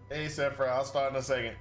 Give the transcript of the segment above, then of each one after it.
Hey, Sephiroth, I'll start in a second.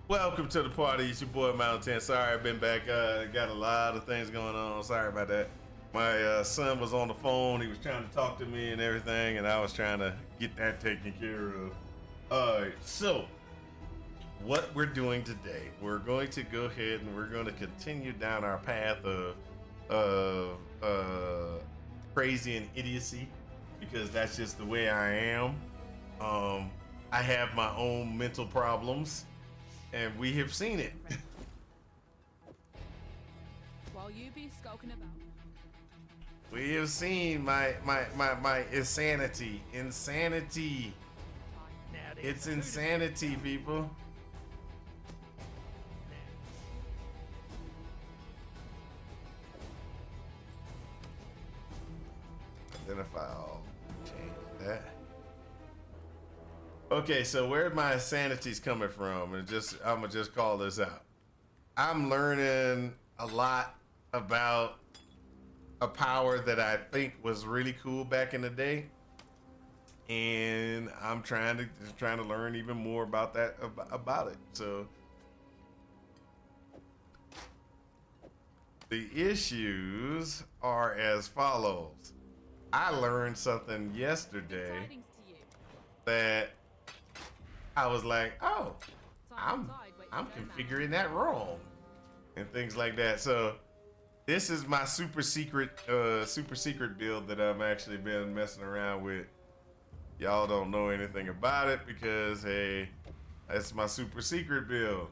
Welcome to the party. It's your boy Mountain. Sorry, I've been back. Got a lot of things going on. Sorry about that. My son was on the phone. He was trying to talk to me and everything, and I was trying to get that taken care of. Alright, so what we're doing today, we're going to go ahead and we're going to continue down our path of crazy and idiocy, because that's just the way I am. I have my own mental problems, and we have seen it. While you be skulking about. We have seen my insanity. Insanity. It's insanity, people. Identify all. Change that. Okay, so where my sanity's coming from, and I'm gonna just call this out. I'm learning a lot about a power that I think was really cool back in the day, and I'm trying to learn even more about that about it. So the issues are as follows. I learned something yesterday Tidings to you. that I was like, oh, Simon I'm died, wait to go, configuring that wrong and things like that. So this is my super secret build that I've actually been messing around with. Y'all don't know anything about it because hey, that's my super secret build.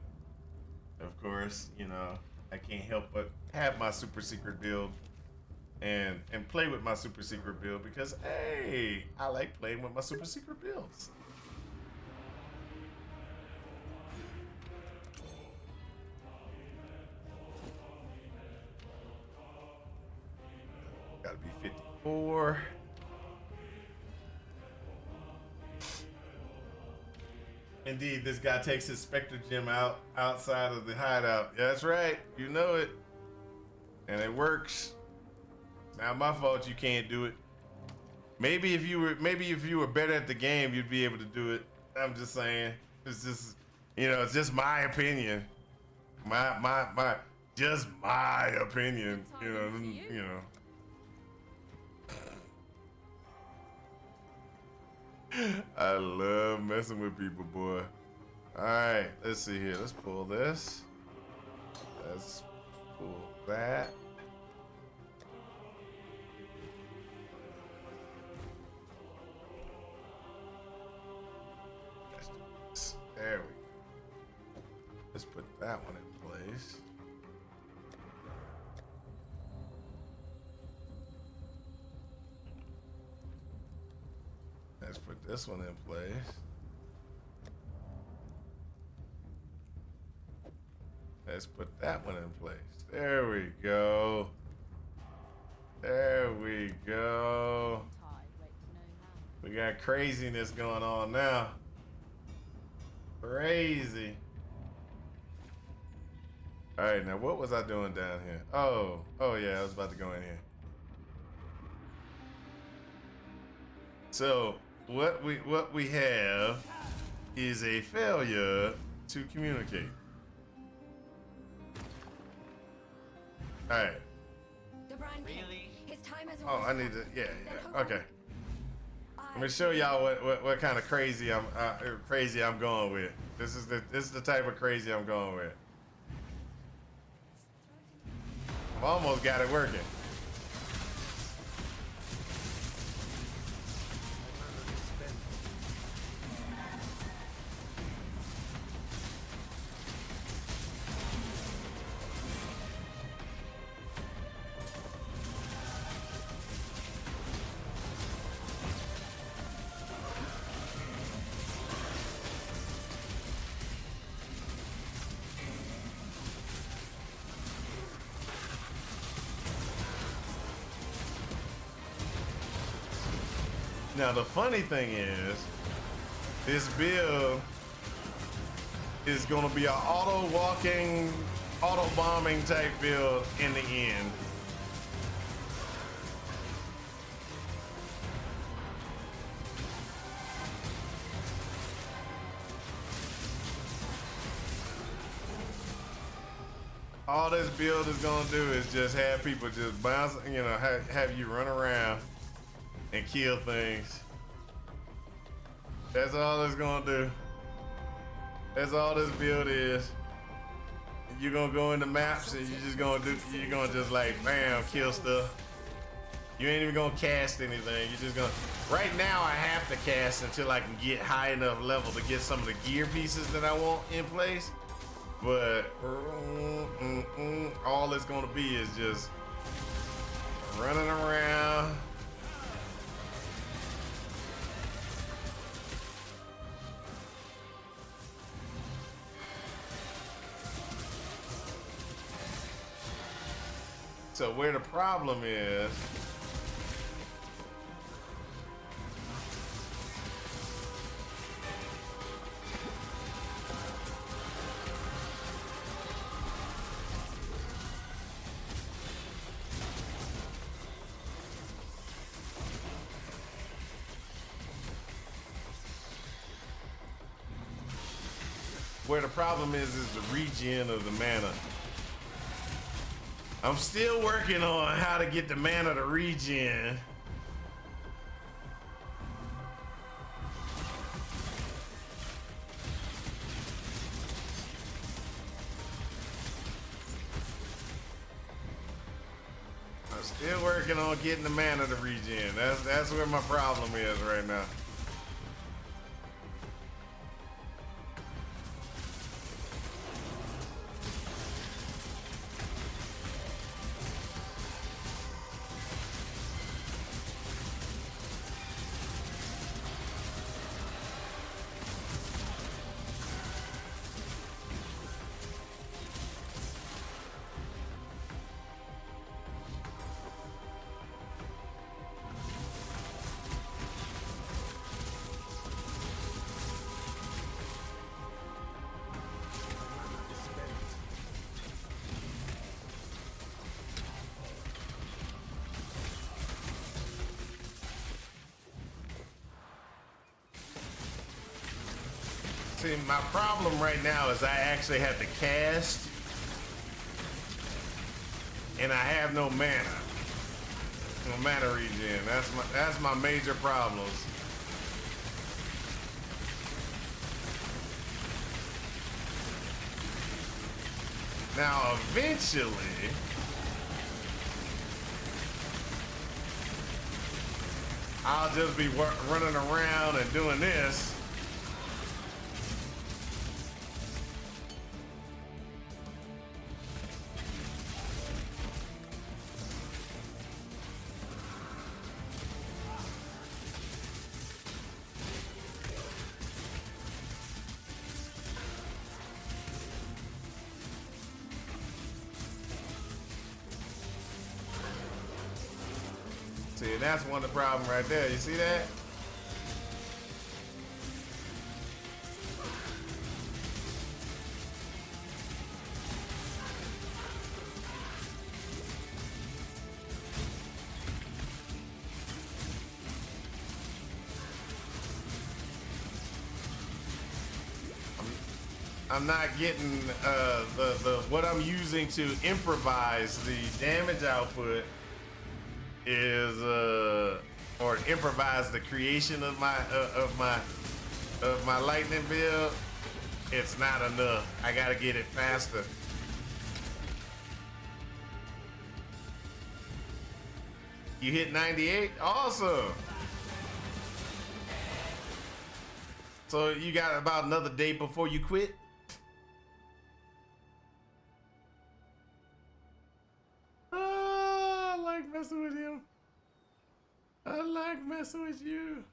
Of course, you know, I can't help but have my super secret build and play with my super secret build because hey, I like playing with my super secret builds. Gotta be 54. Indeed, this guy takes his Spectre Gem outside of the hideout. Yeah, that's right. You know it. And it works. Not my fault you can't do it. Maybe if you were better at the game, you'd be able to do it. I'm just saying. It's just, you know, it's just my opinion. Just my opinion. You know. I love messing with people, boy. All right, let's see here. Let's pull this. Let's pull that. There we go. Let's put that one in place. Let's put this one in place. Let's put that one in place. There we go. There we go. We got craziness going on now. Crazy. All right, now what was I doing down here? Oh yeah, I was about to go in here. So what we have is a failure to communicate. All right. Really? His time has Oh, I need to. Yeah. Okay. Let me show y'all what kind of crazy I'm going with. This is the type of crazy I'm going with. I've almost got it working. Now the funny thing is, this build is going to be an auto walking, auto bombing type build in the end. All this build is going to do is just have people just bounce, you know, have you run around and kill things. That's all it's gonna do. That's all this build is. You're gonna go into maps and you're gonna just like bam, kill stuff. You ain't even gonna cast anything. You're just gonna, right now I have to cast until I can get high enough level to get some of the gear pieces that I want in place. But all it's gonna be is just running around. So where the problem is, where the problem is the regen of the mana. I'm still working on how to get the mana to regen. I'm still working on getting the mana to regen. That's where my problem is right now. See, my problem right now is I actually have to cast, and I have no mana. No mana regen. That's my major problems. Now, eventually, I'll just be running around and doing this. See, that's one of the problems right there. You see that? I'm not getting the what I'm using to improvise the damage output is or improvise the creation of my lightning build. It's not enough. I gotta get it faster. You hit 98? Awesome. So you got about another day before you quit? Oh, I like messing with him. I like messing with you.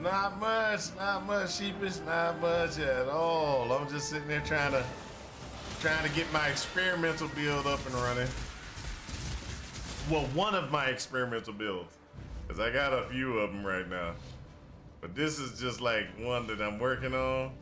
Not much, sheepish, not much at all. I'm just sitting there trying to get my experimental build up and running. Well, one of my experimental builds, because I got a few of them right now. But this is just like one that I'm working on.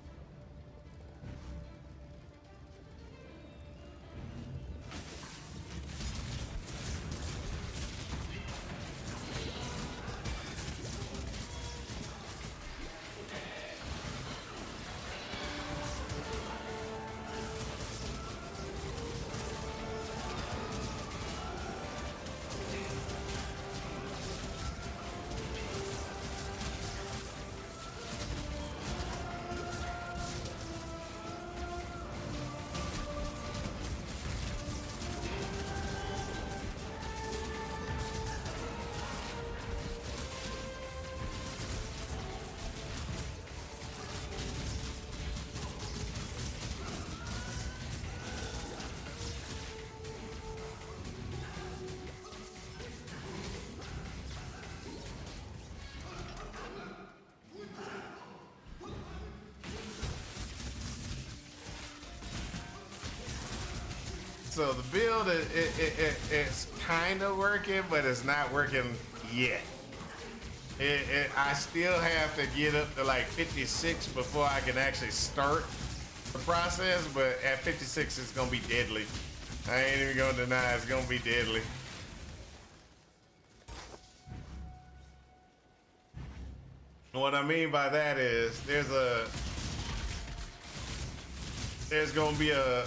So the build it's kind of working, but it's not working yet. I still have to get up to like 56 before I can actually start the process. But at 56, it's gonna be deadly. I ain't even gonna deny it's gonna be deadly. What I mean by that is there's gonna be a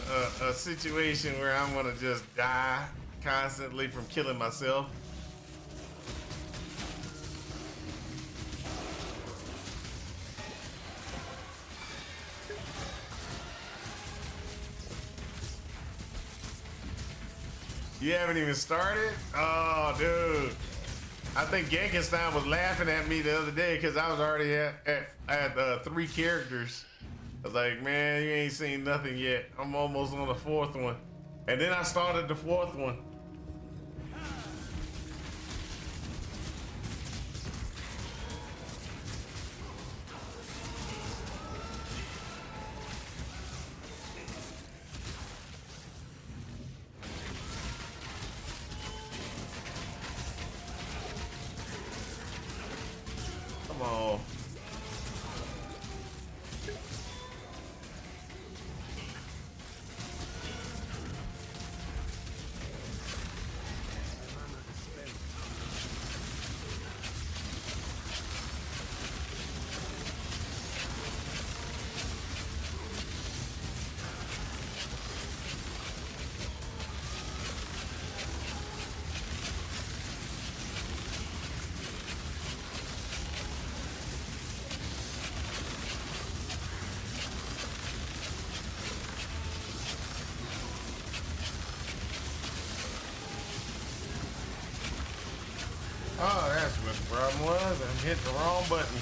situation where I'm gonna just die constantly from killing myself. You haven't even started? Oh, dude. I think Genkenstein was laughing at me the other day because I was already at 3 characters. I was like, man, you ain't seen nothing yet. I'm almost on the 4th one. And then I started the 4th one. Come on. Oh, that's what the problem was. I'm hitting the wrong button.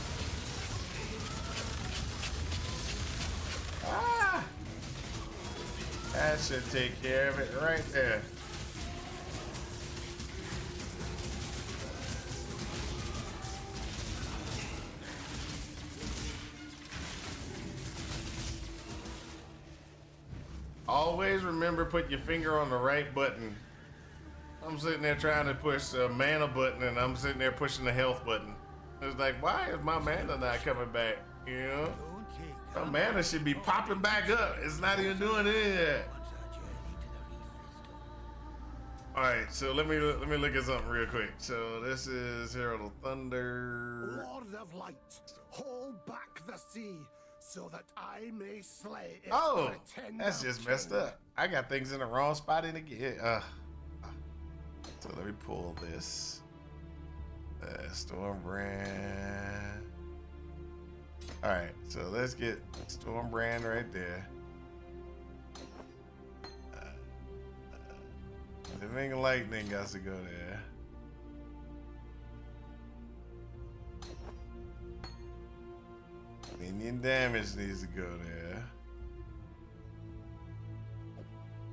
Ah! That should take care of it right there. Always remember put your finger on the right button. I'm sitting there trying to push the mana button and I'm sitting there pushing the health button. It's like, why is my mana not coming back? You know? My mana should be popping back up. It's not even doing any of that. Alright, so let me look at something real quick. So this is Herald of Thunder. Lord of Light, hold back the sea so that I may slay it. Oh, that's just messed up. I got things in the wrong spot in again. So let me pull this. Stormbrand. Alright, so let's get Stormbrand right there. Living Lightning got to go there. Minion damage needs to go there.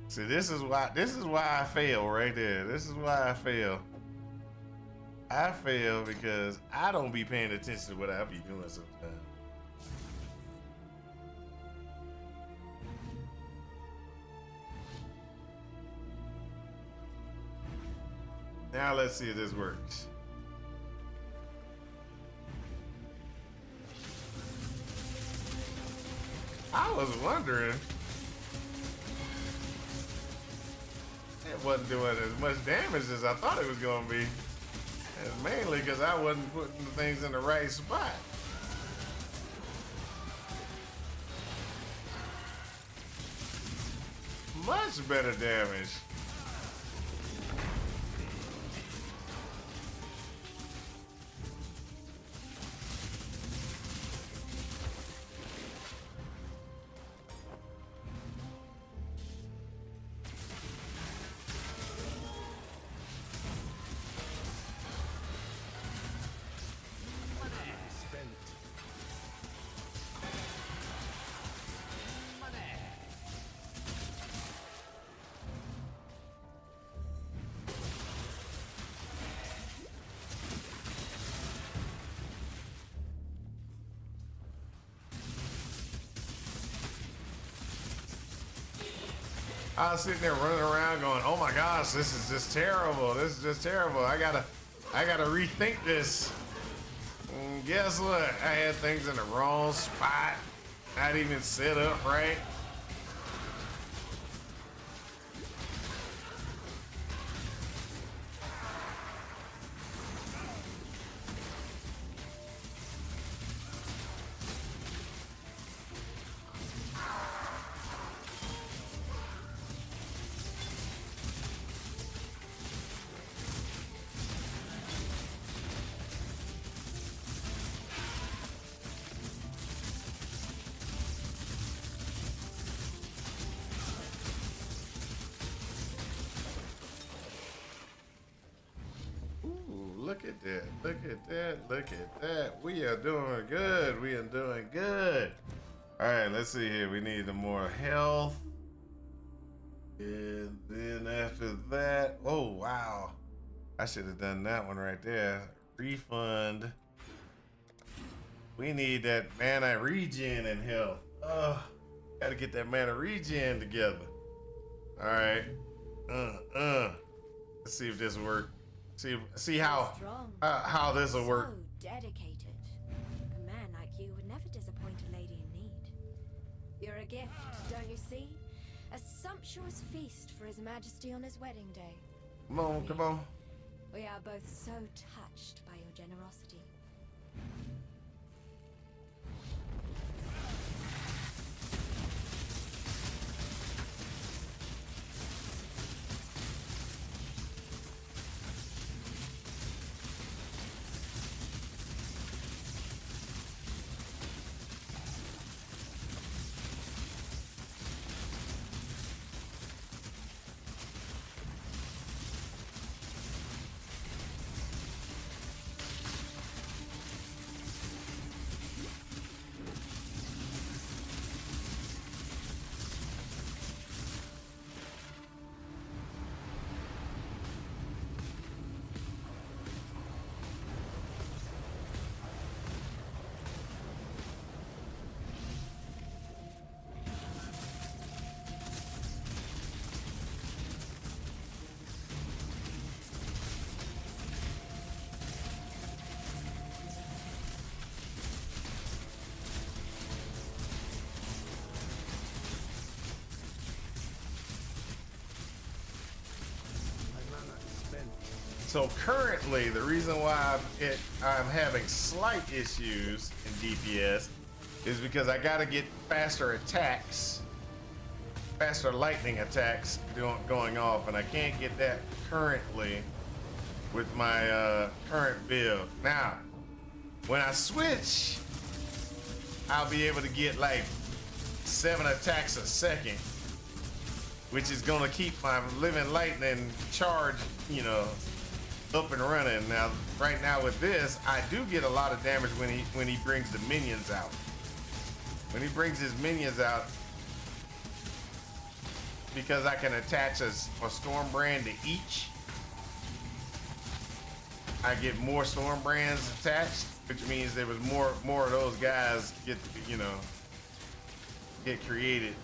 See, this is why I fail right there. This is why I fail. I fail because I don't be paying attention to what I be doing sometimes. Now let's see if this works. I was wondering. It wasn't doing as much damage as I thought it was going to be. And mainly because I wasn't putting the things in the right spot. Much better damage. I was sitting there running around going, oh my gosh, this is just terrible. This is just terrible. I gotta rethink this. And guess what? I had things in the wrong spot. Not even set up right. Look at that, look at that, look at that. We are doing good, we are doing good. All right, let's see here. We need more health. And then after that, oh wow. I should have done that one right there. Refund. We need that mana regen and health. Oh, gotta get that mana regen together. All right, let's see if this works. See how this will work. So dedicated. A man like you would never disappoint a lady in need. You're a gift, don't you see? A sumptuous feast for His Majesty on his wedding day. Come on, come on. We are both so touched by your generosity. So currently, the reason why I'm having slight issues in DPS is because I gotta get faster attacks, faster lightning attacks going off, and I can't get that currently with my current build. Now, when I switch, I'll be able to get like 7 attacks a second, which is gonna keep my living lightning charge, you know, up and running. Now, right now with this, I do get a lot of damage when he brings the minions out. When he brings his minions out, because I can attach a storm brand to each, I get more storm brands attached, which means there was more of those guys get created.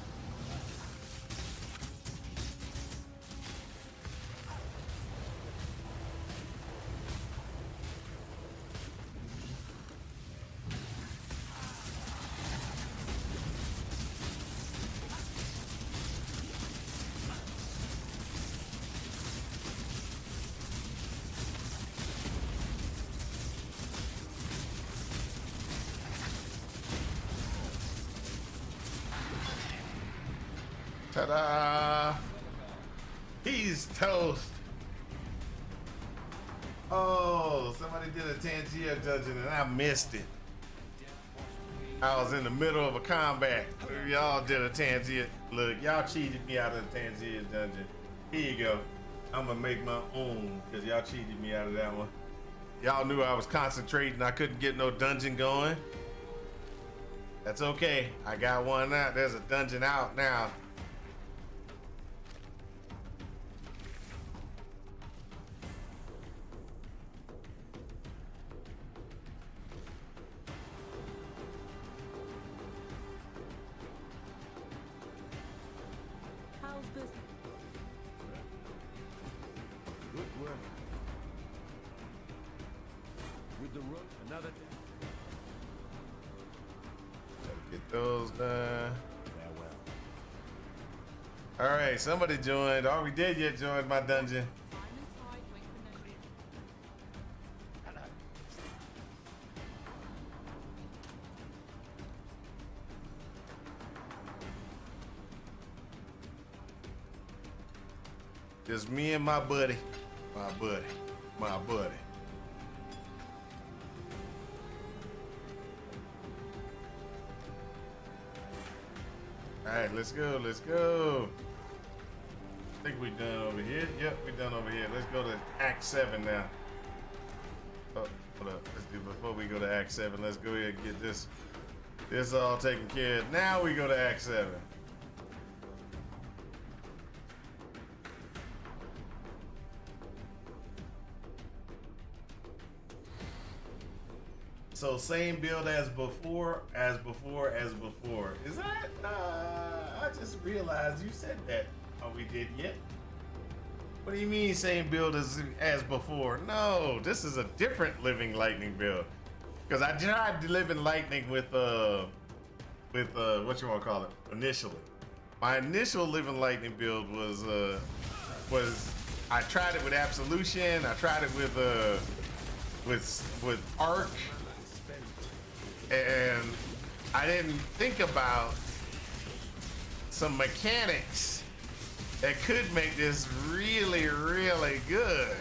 Ta-da! He's toast. Oh, somebody did a Tangier dungeon and I missed it. I was in the middle of a combat. Y'all did a Tangier. Look, y'all cheated me out of the Tangier dungeon. Here you go. I'm gonna make my own because y'all cheated me out of that one. Y'all knew I was concentrating. I couldn't get no dungeon going. That's okay. I got one out. There's a dungeon out now. How's business? the road. Another Gotta get those done. farewell. All right, somebody joined. Are we dead yet? Joined my dungeon. Diamond Tide, wait for no. Just me and my buddy. My buddy. My buddy. All right, let's go. Let's go. I think we done over here. Yep, we done over here. Let's go to Act 7 now. Oh, hold up. Let's do before we go to Act 7. Let's go ahead and get this all taken care of. Now we go to Act 7. So same build as before, as before, as before. Is that? I just realized you said that. Oh, we did yet? What do you mean same build as before? No, this is a different Living Lightning build. Because I tried Living Lightning with what you want to call it initially. My initial Living Lightning build was I tried it with Absolution. I tried it with Arc. And I didn't think about some mechanics that could make this really, really good.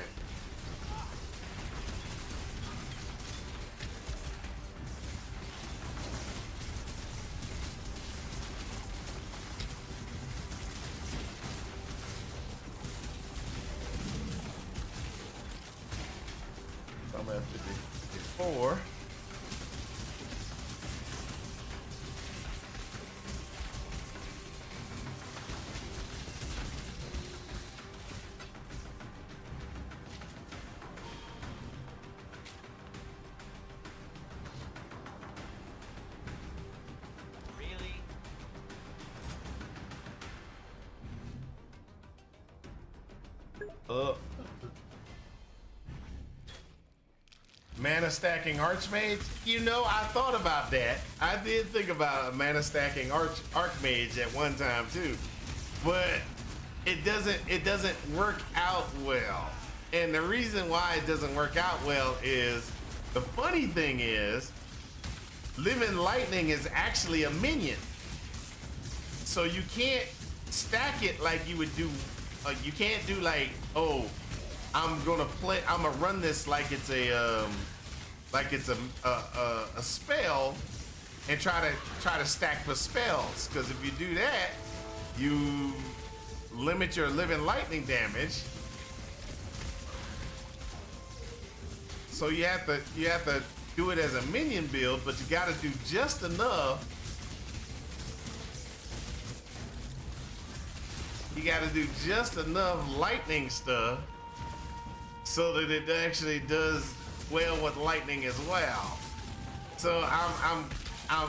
I'm at 54. Mana stacking Archmage? You know, I thought about that. I did think about a mana stacking Archmage at one time too, but it doesn't work out well. And the reason why it doesn't work out well is the funny thing is, Living Lightning is actually a minion, so you can't stack it like you would do. You can't do like, oh, I'm gonna run this like it's a spell and try to stack for spells. Because if you do that, you limit your Living Lightning damage. So you have to do it as a minion build, but you got to do just enough. You got to do just enough lightning stuff so that it actually does well with lightning as well. So I'm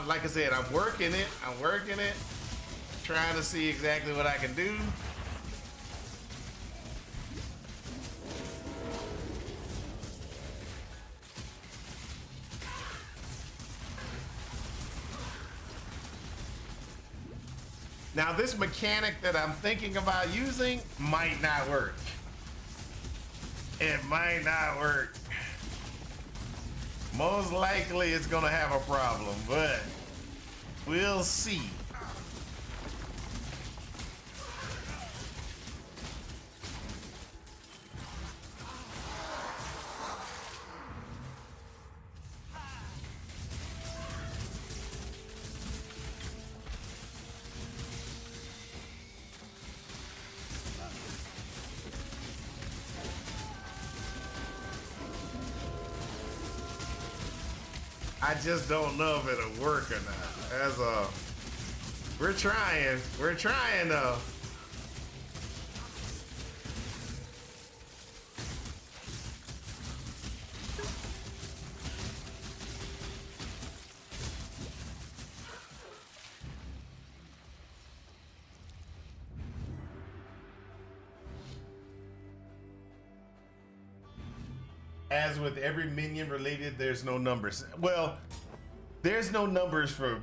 like I said, I'm working it, trying to see exactly what I can do. Now this mechanic that I'm thinking about using might not work. It might not work. Most likely it's gonna have a problem, but we'll see. I just don't know if it'll work or not. We're trying though. as with every minion related, there's no numbers. Well, there's no numbers for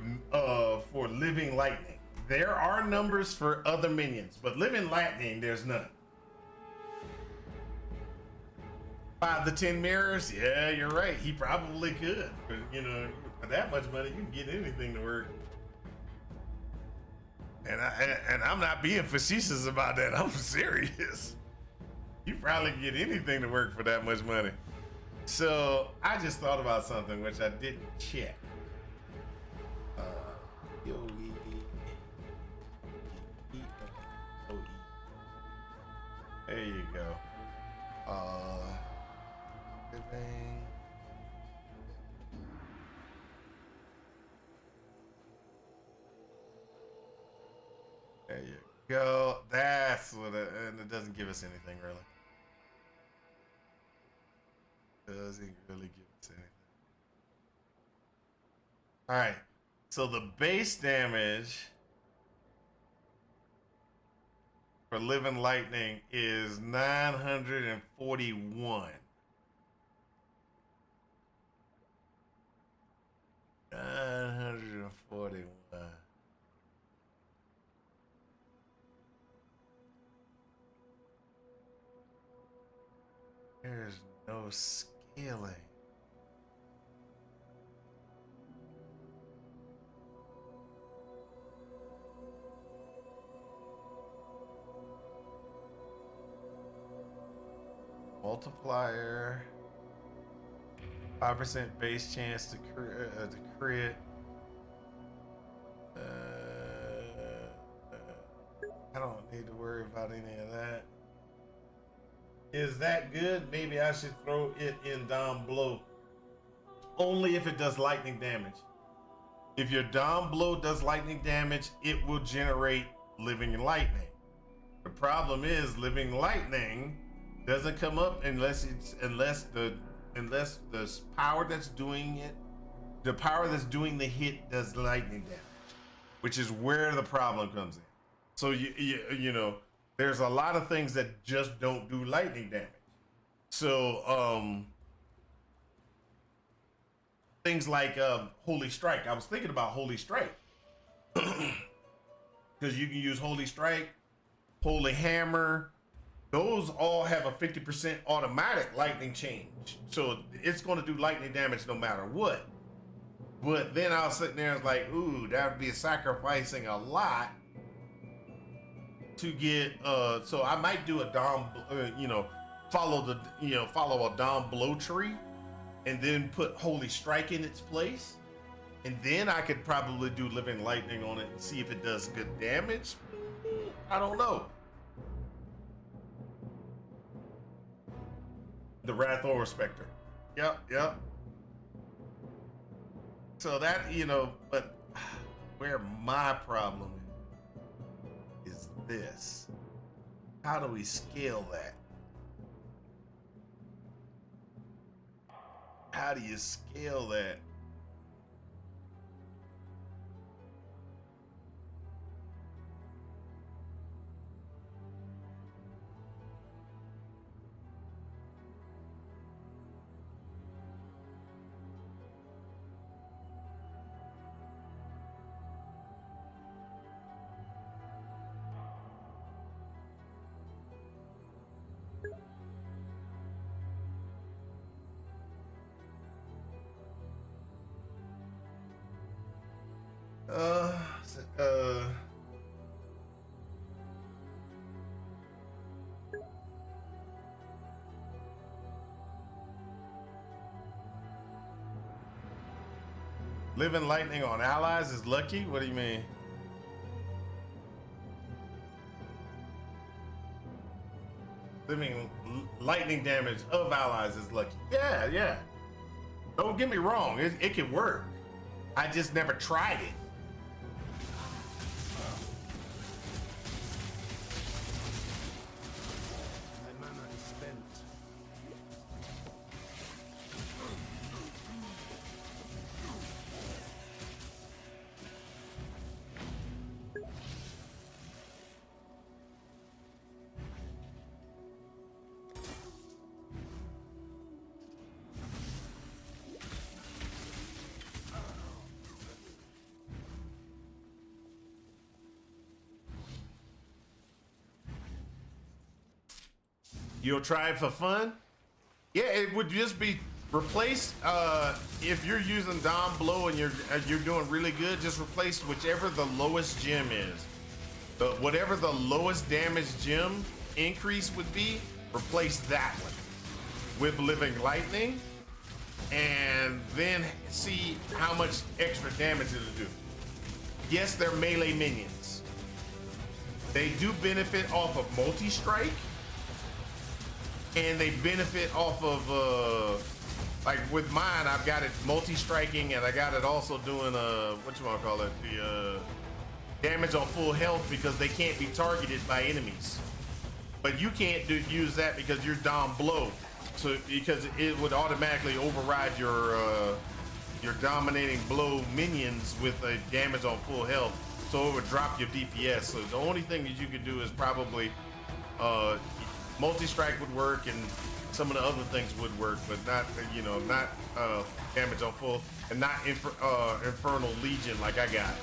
living lightning. There are numbers for other minions, but living lightning, there's none. 5 to 10 mirrors? Yeah, you're right. He probably could. But, you know, for that much money, you can get anything to work. And I'm not being facetious about that. I'm serious. You probably get anything to work for that much money. So I just thought about something which I didn't check. There you go. Living. There you go. That's what and it doesn't give us anything really. Doesn't really give us anything. All right. So the base damage for living lightning is 941. 941. There's no scaling. Multiplier. 5% base chance to crit. I don't need to worry about any of that. Is that good? Maybe I should throw it in Dom Blow. Only if it does lightning damage. If your Dom Blow does lightning damage, it will generate living lightning. The problem is living lightning doesn't come up unless the power that's doing it, the power that's doing the hit does lightning damage, which is where the problem comes in. So you know, there's a lot of things that just don't do lightning damage. So things like Holy Strike. I was thinking about Holy Strike because you can use Holy Strike, Holy Hammer. Those all have a 50% automatic lightning change. So it's going to do lightning damage no matter what. But then I was sitting there and was like, ooh, that would be sacrificing a lot to get, so I might do a Dom, follow a Dom Blow tree and then put Holy Strike in its place. And then I could probably do Living Lightning on it and see if it does good damage. I don't know. The Wrath or Spectre. Yep. So that, but where my problem is this. How do we scale that? How do you scale that? Living Lightning on allies is lucky? What do you mean? Living lightning damage of allies is lucky. Yeah. Don't get me wrong, it can work. I just never tried it. My mana is spent. You'll try it for fun? Yeah, it would just be replace. If you're using Dom Blow and you're doing really good, just replace whichever the lowest gem is. Whatever the lowest damage gem increase would be, replace that one with Living Lightning, and then see how much extra damage it'll do. Yes, they're melee minions. They do benefit off of multi-strike, and they benefit off of like with mine, I've got it multi-striking, and I got it also doing what you want to call it, the damage on full health, because they can't be targeted by enemies. But you can't use that because you're Dom Blow, so because it would automatically override your dominating blow minions with a damage on full health, so it would drop your DPS. So the only thing that you could do is probably multi-strike would work, and some of the other things would work, but not not damage on full, and not Infernal Legion like I got.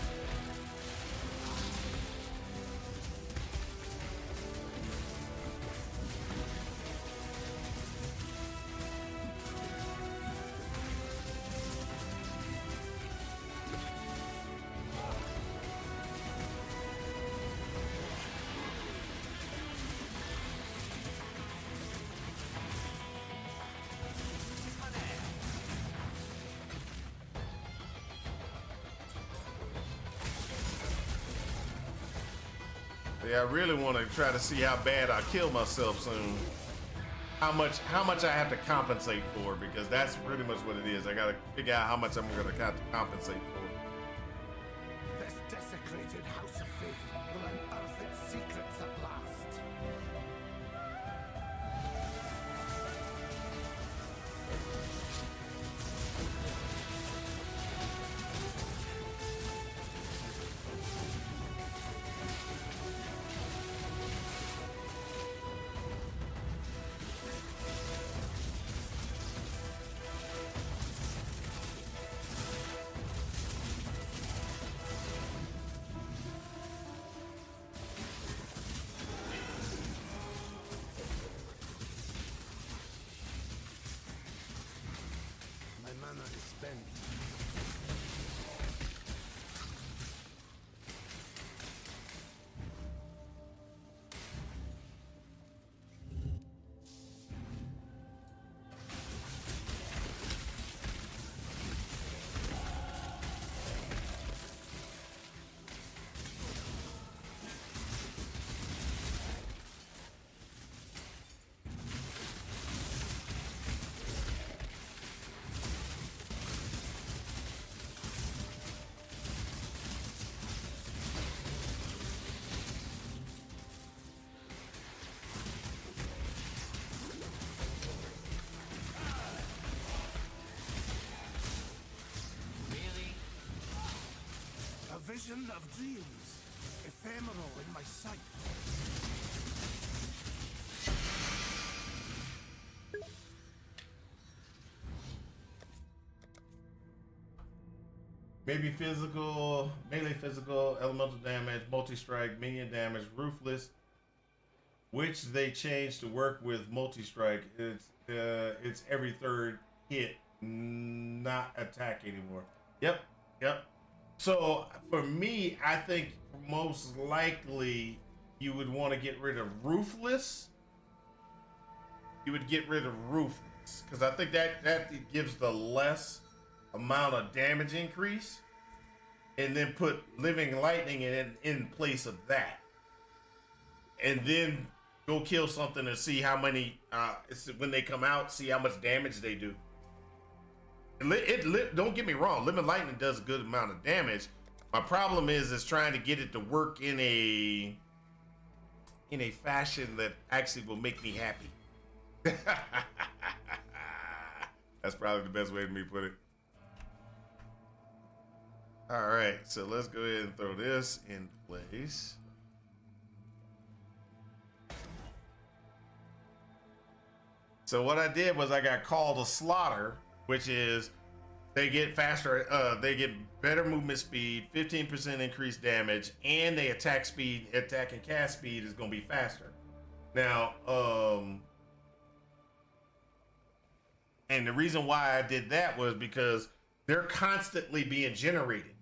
Yeah, I really want to try to see how bad I kill myself soon. How much I have to compensate for, because that's pretty much what it is. I gotta figure out how much I'm gonna have to compensate for. This desecrated house of faith will unearth its secrets at last. My mana is spent. A vision of dreams, ephemeral in my sight. Maybe physical, melee physical, elemental damage, multi-strike, minion damage, ruthless, which they changed to work with multi-strike. It's every third hit, not attack anymore. Yep. So for me, I think most likely you would want to get rid of ruthless. You would get rid of ruthless because I think that gives the less amount of damage increase, and then put Living Lightning in place of that, and then go kill something and see how many when they come out, see how much damage they do. Don't get me wrong, Living Lightning does a good amount of damage. My problem is trying to get it to work in a fashion that actually will make me happy. That's probably the best way for me to put it. All right, so let's go ahead and throw this in place. So what I did was I got Call to Slaughter, which is they get faster, they get better movement speed, 15% increased damage, and they attack and cast speed is gonna be faster. Now, And the reason why I did that was because they're constantly being generated.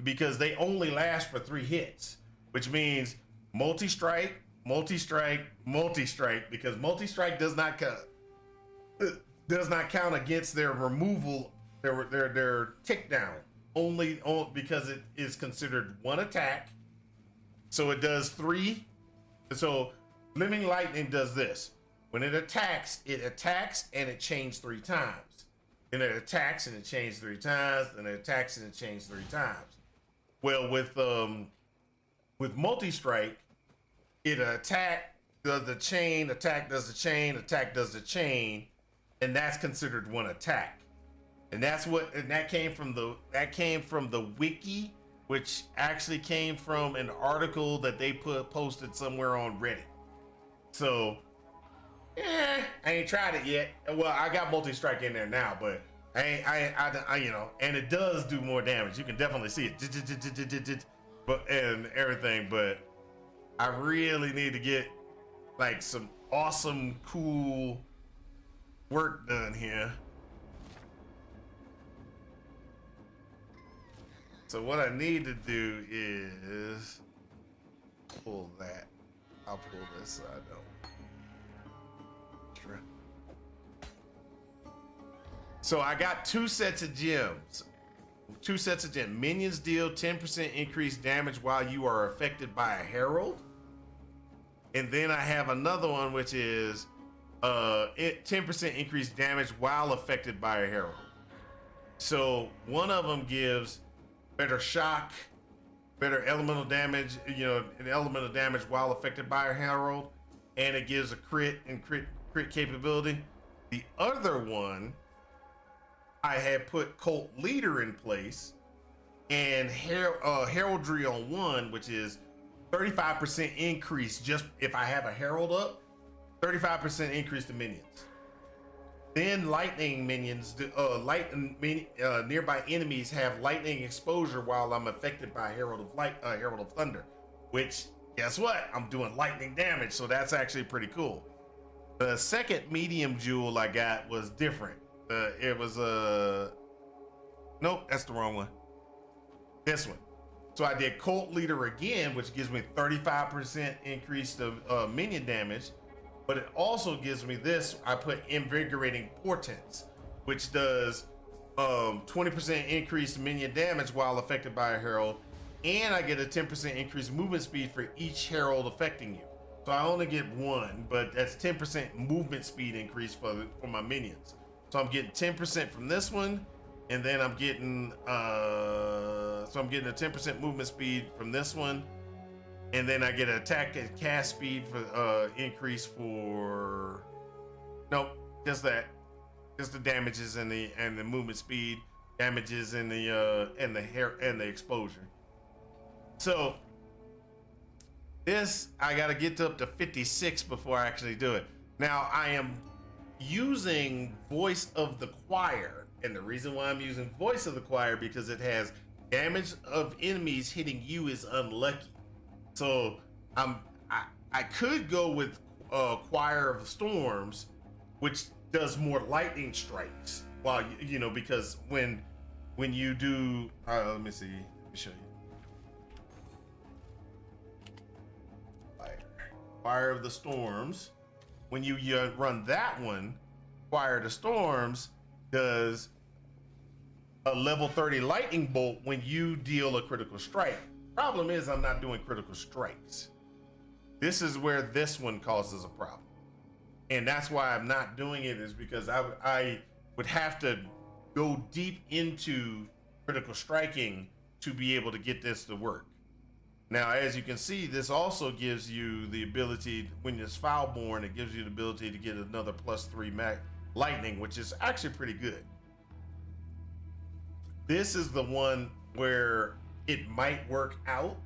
Because they only last for 3 hits, which means multi-strike, multi-strike, multi-strike, because multi-strike does not count against their removal, their tick down. Only because it is considered 1 attack. So it does 3. So Living Lightning does this. When it attacks and it chains 3 times. Then it attacks and it chains 3 times. Then it attacks and it chains 3 times. Well, with multi-strike, it attack does the chain, attack does the chain, attack does the chain, and that's considered 1 attack. And that came from the wiki, which actually came from an article that they posted somewhere on Reddit. So, I ain't tried it yet. Well, I got multi-strike in there now, but I you know, and it does do more damage. You can definitely see it, but and everything. But I really need to get like some awesome, cool work done here. So what I need to do is pull that. I'll pull this so I don't. Sure. So I got 2 sets of gems. 2 sets of gems. Minions deal 10% increased damage while you are affected by a herald. And then I have another one which is 10% increased damage while affected by a herald. So one of them gives better shock, better elemental damage, you know, an elemental damage while affected by a herald, and it gives a crit and crit capability. The other one, I had put Cult Leader in place and heraldry on 1, which is 35% increase just if I have a herald up, 35% increase to minions. Then lightning minions, nearby enemies have lightning exposure while I'm affected by Herald of Thunder, which guess what? I'm doing lightning damage, so that's actually pretty cool. The second medium jewel I got was different. It was nope, that's the wrong one. This one. So I did Cult Leader again, which gives me 35% increase to minion damage. But it also gives me this. I put Invigorating Portents, which does 20% increased minion damage while affected by a herald, and I get a 10% increased movement speed for each herald affecting you. So I only get 1, but that's 10% movement speed increase for my minions. So I'm getting 10% from this one, and then I'm getting a 10% movement speed from this one. And then I get an attack and cast speed for increase for nope, just that, just the damages and the movement speed, damages and the exposure. So this I gotta get up to 56 before I actually do it. Now I am using Voice of the Choir, and the reason why I'm using Voice of the Choir because it has damage of enemies hitting you is unlucky. So I could go with Choir of Storms, which does more lightning strikes. While you know, because when you do, let me see, let me show you. Choir of the Storms. When you run that one, Choir of the Storms does a level 30 lightning bolt when you deal a critical strike. Problem is I'm not doing critical strikes. This is where this one causes a problem. And that's why I'm not doing it, is because I would have to go deep into critical striking to be able to get this to work. Now, as you can see, this also gives you the ability, when it's Foulborn, it gives you the ability to get another +3 lightning, which is actually pretty good. This is the one where it might work out,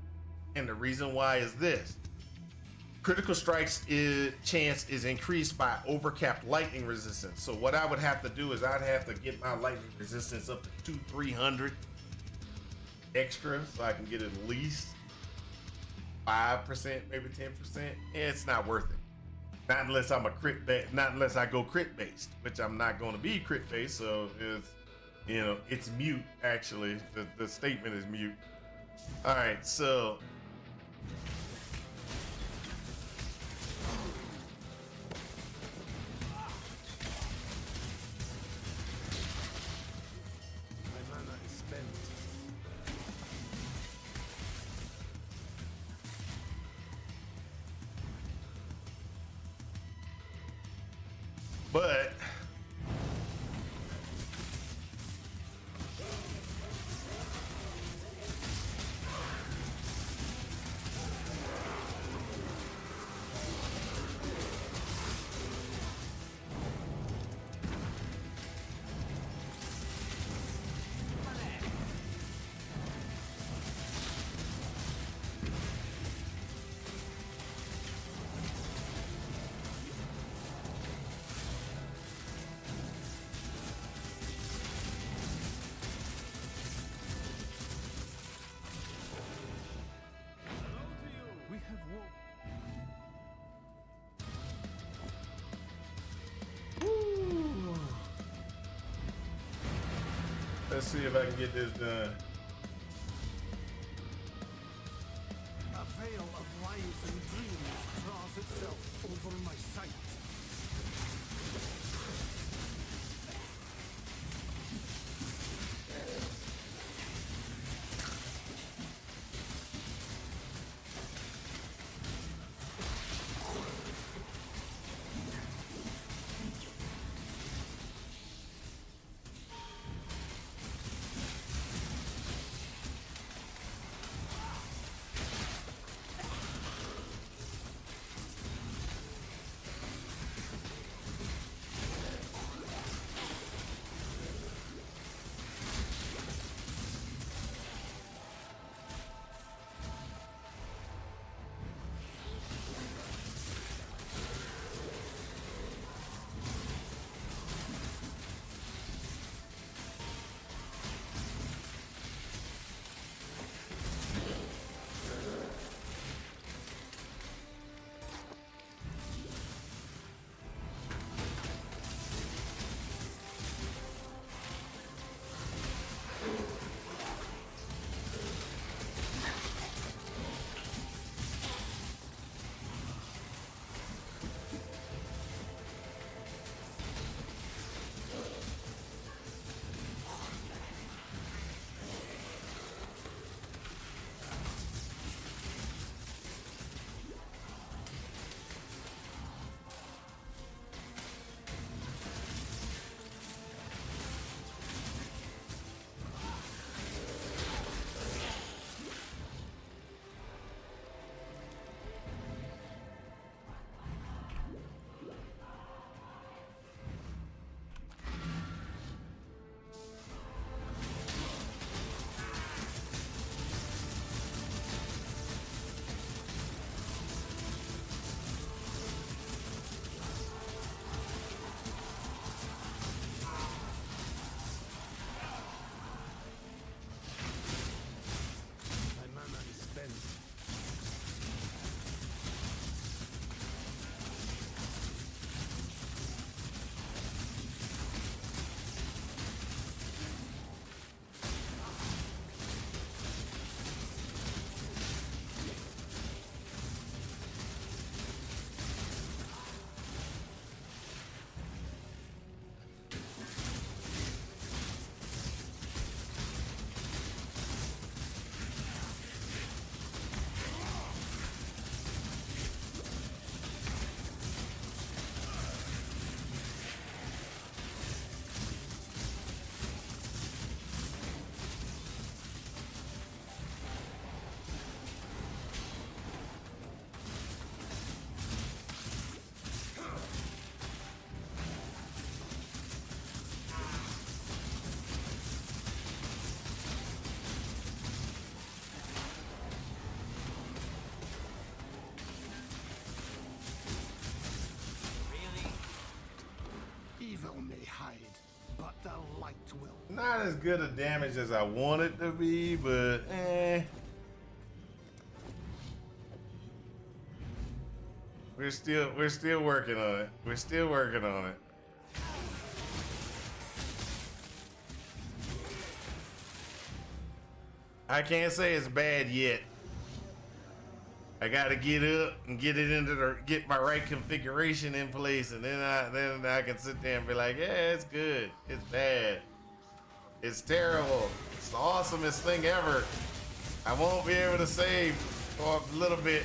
and the reason why is this. Critical strikes chance is increased by overcapped lightning resistance. So what I would have to do is I'd have to get my lightning resistance up to 200-300 extra so I can get at least 5%, maybe 10%. It's not worth it. Not unless I'm a crit based, not unless I go crit based, which I'm not going to be crit based. So it's, you know, it's mute. Actually, the statement is mute. All right, so. My mana is spent. But We have war. let's see if I can get this done. A veil of lies and dreams draws itself over my sight. Not as good a damage as I want it to be, but eh. We're still working on it. We're still working on it. I can't say it's bad yet. I gotta get up and get my right configuration in place, and then I can sit there and be like, yeah, it's good. It's bad. It's terrible. It's the awesomest thing ever. I won't be able to save for a little bit.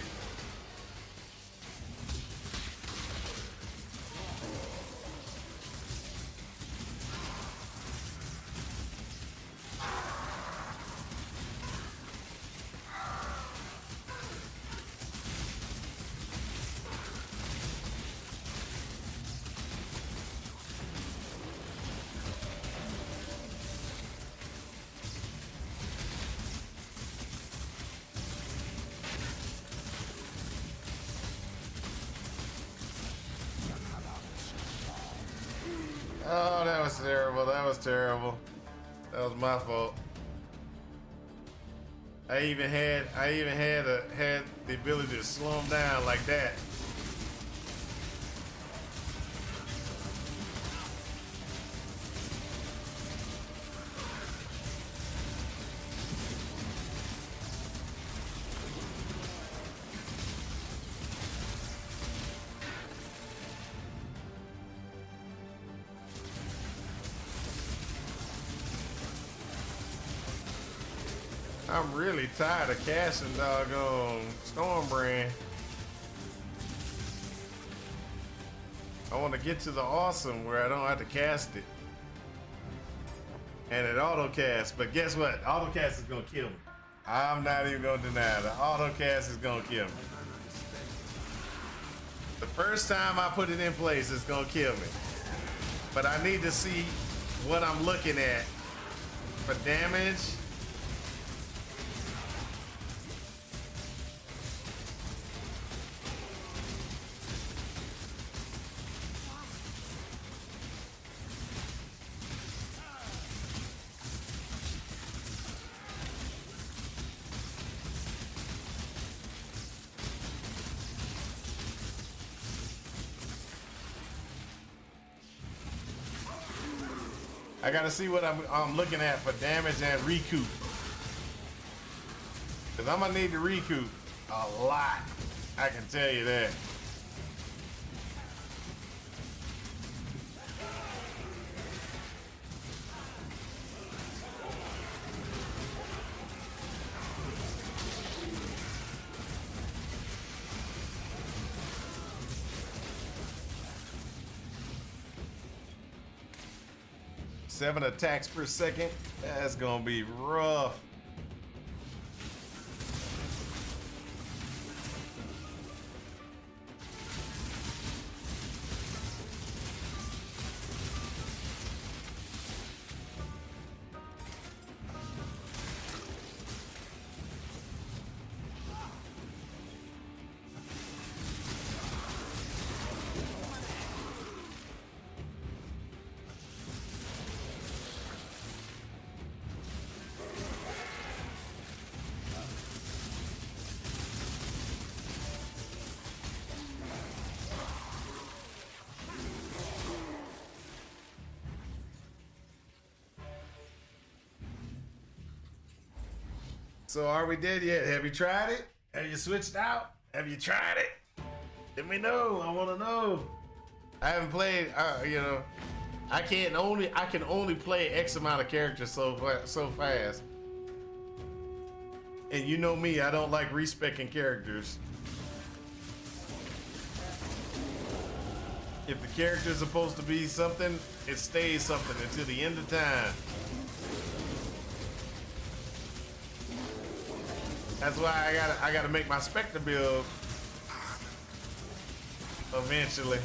Oh, that was terrible. That was terrible. That was my fault. I even had the ability to slow him down like that. I'm really tired of casting doggone Stormbrand. I want to get to the awesome where I don't have to cast it. And it auto-casts, but guess what? Auto-cast is gonna kill me. I'm not even gonna deny it. The auto-cast is gonna kill me. The first time I put it in place, it's gonna kill me. But I need to see what I'm looking at for damage. I gotta see what I'm looking at for damage and recoup. Cause I'm gonna need to recoup a lot. I can tell you that. Seven attacks per second. That's gonna be rough. So are we dead yet? Have you tried it? Have you switched out? Have you tried it? Let me know. I want to know. I haven't played. I can only play X amount of characters so fast. And you know me, I don't like respecking characters. If the character is supposed to be something, it stays something until the end of time. That's why I gotta make my Spectre build eventually.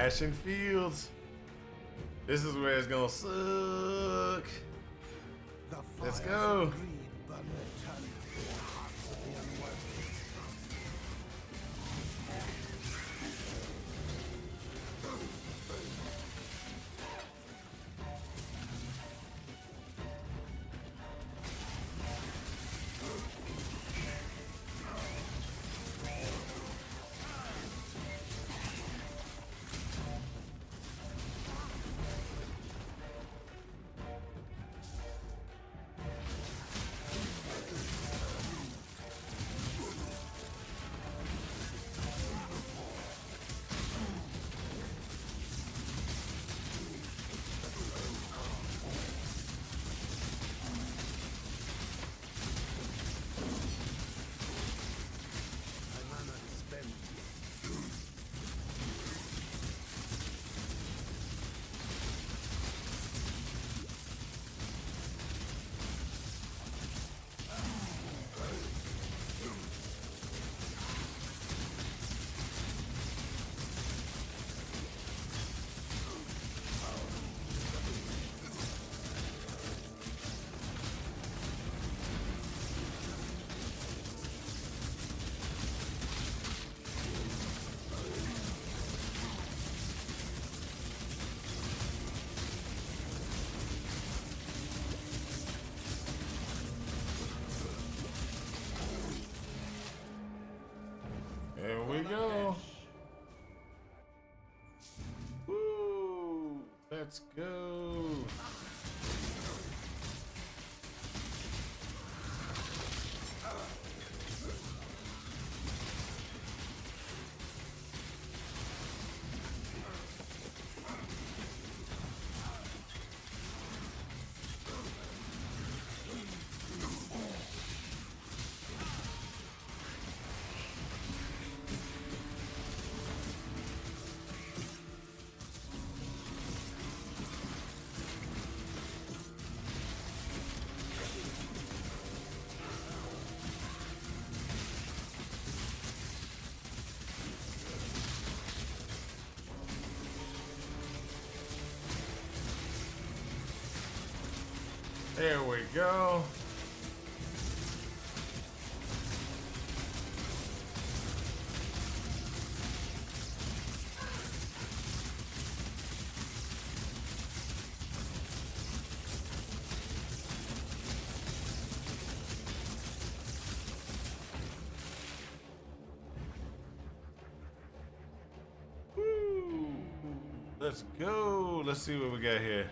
Ashen Fields. This is where it's gonna suck. The Let's fires go. of greed burn eternally in the hearts of the unworthy. My mana is spent. There we go. Woo! Let's go. There we go. Woo. Let's go. Let's see what we got here.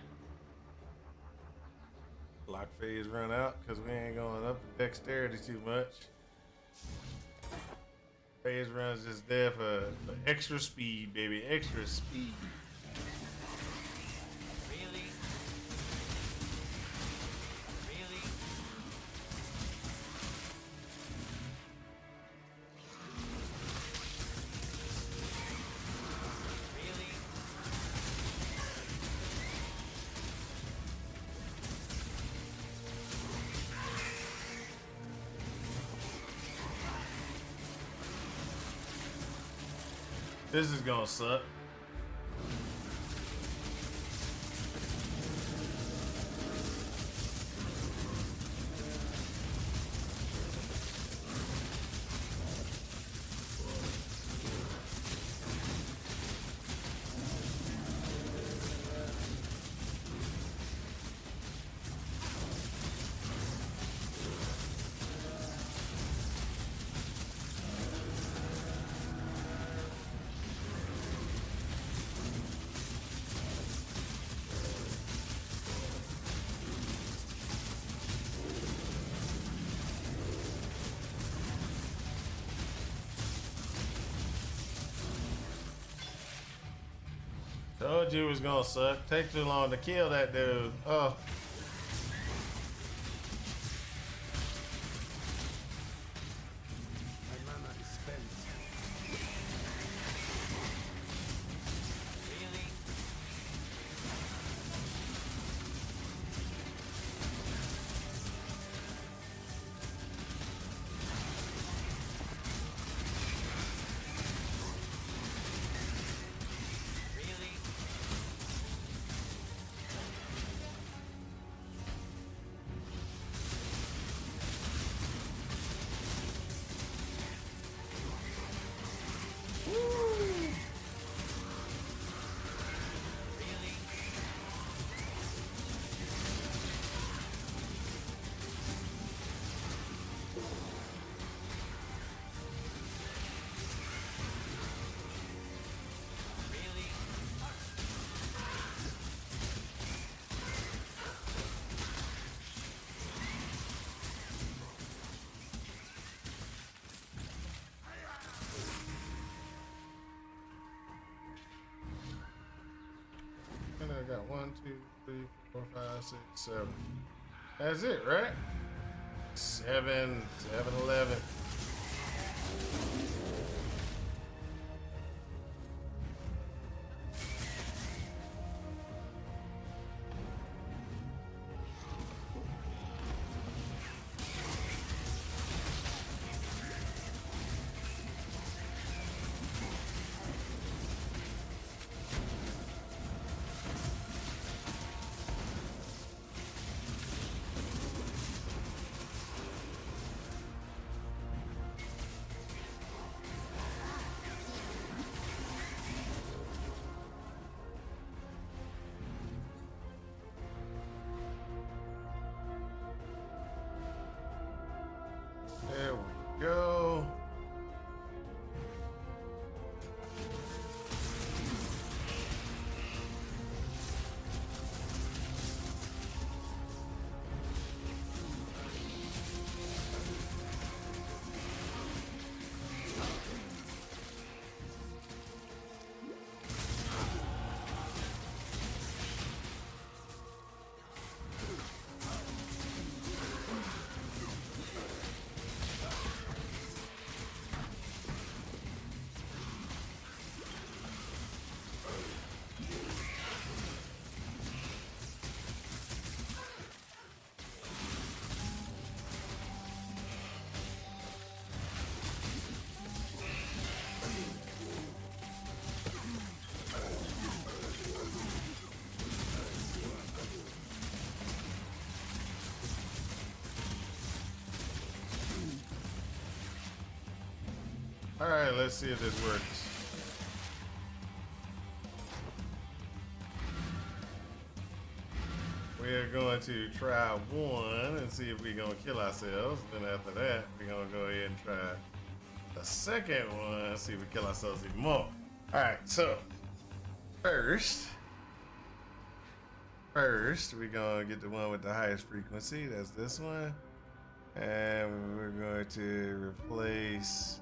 Lock phase run out because we ain't going up in dexterity too much. Phase run's just there for extra speed, baby. Extra speed. Really? Really? Really? This is gonna suck. Told you it was gonna suck. Take too long to kill that dude. Oh. My mana is spent. Really? Really? got 1, 2, 3, 4, 5, 6, 7. That's it, right? 7, 11. There we go. All right, let's see if this works. We're going to try one and see if we're going to kill ourselves. Then after that, we're going to go ahead and try the second one, see if we kill ourselves even more. All right, so first, we're going to get the one with the highest frequency. That's this one. And we're going to replace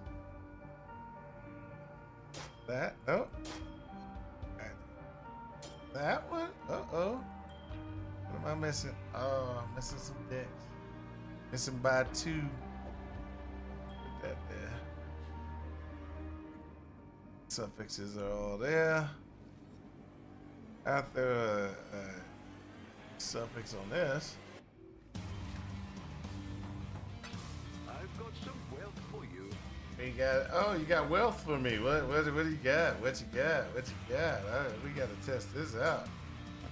that. Nope. That one? Uh-oh. What am I missing? Oh, I'm missing some decks. Missing by 2. Put that there. Suffixes are all there. After a suffix on this. I've got some wealth for you. You got, oh, you got wealth for me. What do you got? What you got? All right, we got to test this out.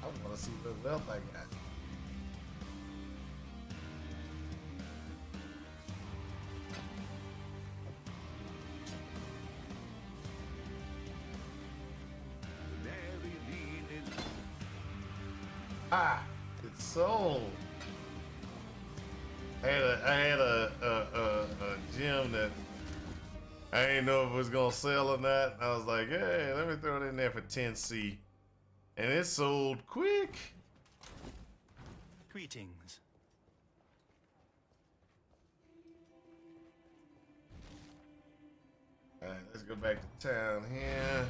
I want to see what wealth I got. Ah, it's sold. I had a gem that I didn't know if it was gonna sell or not. I was like, hey, let me throw it in there for 10C. And it sold quick. Greetings. Alright, let's go back to town here.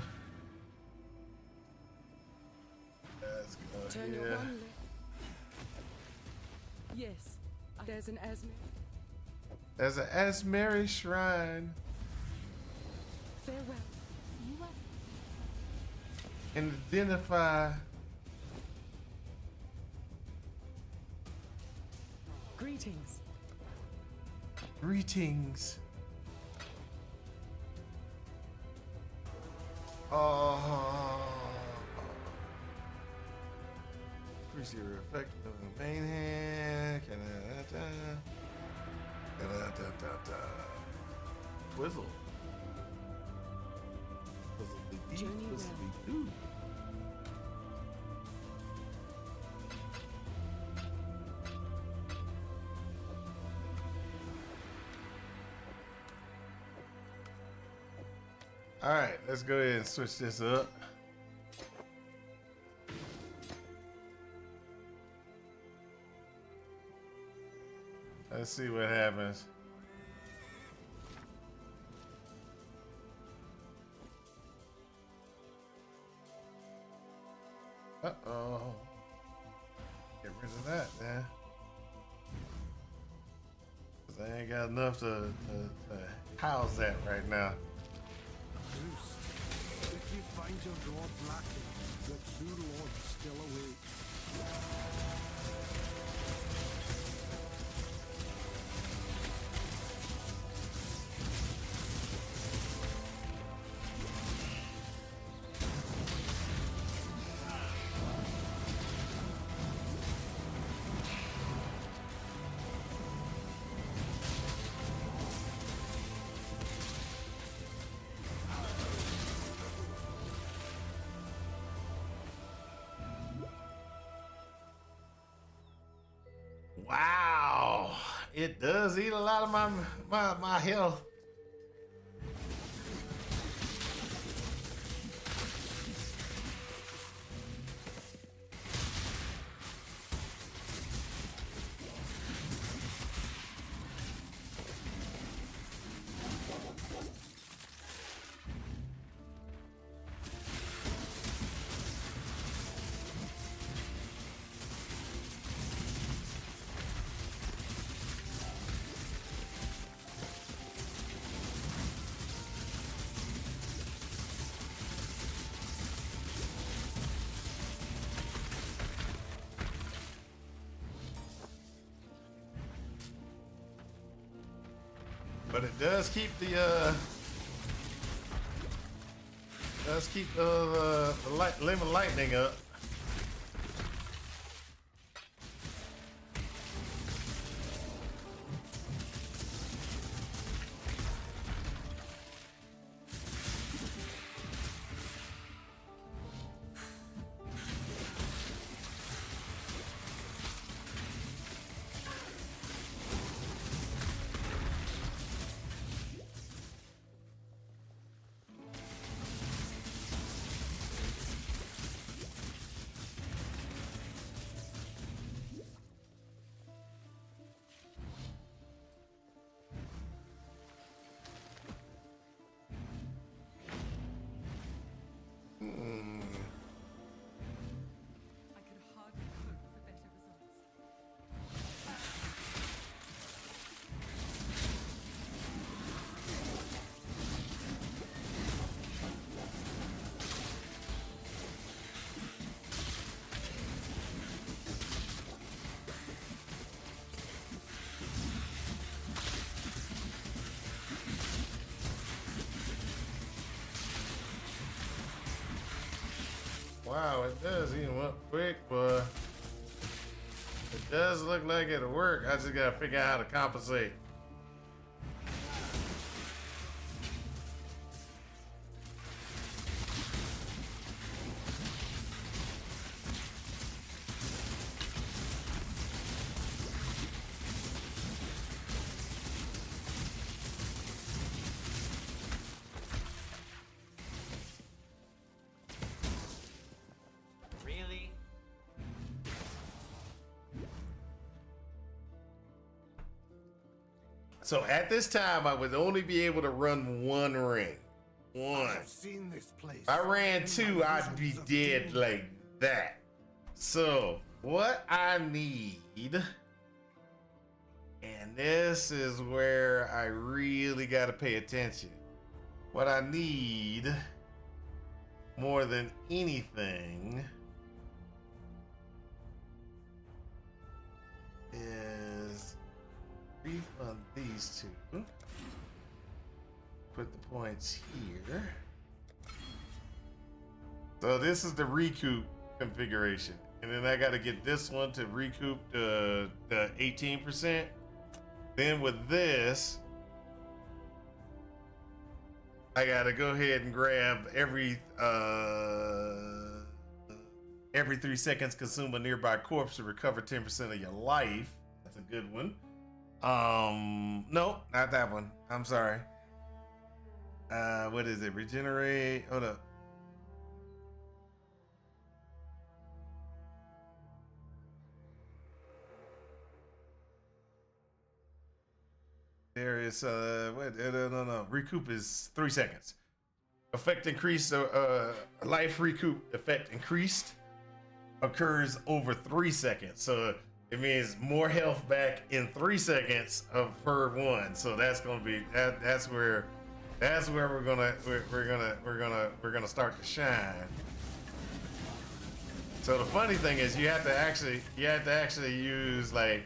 Let's go Turn your here. one left. Yes, there's an asthma. There's an Asmeri shrine. Farewell. You are And identify. greetings. Greetings. Oh. Increase your effect of the main hand. Twizzle. Twizzle be deep. Journey Twizzle well. be do. All right, let's go ahead and switch this up. Let's see what happens. Uh-oh. Get rid of that, man. 'Cause I ain't got enough to house that right now. Boost. If you find your rod lacking, the true Lord still awaits. Wow, it does eat a lot of my health. But it does keep the lemon lightning up. I could hardly hope for better results. Wow, it does eat them up quick, but it does look like it'll work. I just gotta figure out how to compensate. Really? So at this time, I would only be able to run one ring. One. I've seen this place. If I ran in two, my I'd be visions of dead doom. like that. So what I need, and this is where I really got to pay attention. What I need more than anything is refund these two. Put the points here. So this is the recoup configuration. And then I got to get this one to recoup the 18%. Then with this, I got to go ahead and grab every 3 seconds consume a nearby corpse to recover 10% of your life. That's a good one. No, not that one. I'm sorry. What is it? Regenerate. Hold up. There is what? No. Recoup is 3 seconds. Effect increased. Life recoup effect increased. occurs over 3 seconds. So it means more health back in 3 seconds of per one. So that's gonna be that's where we're gonna start to shine. So the funny thing is you have to actually use like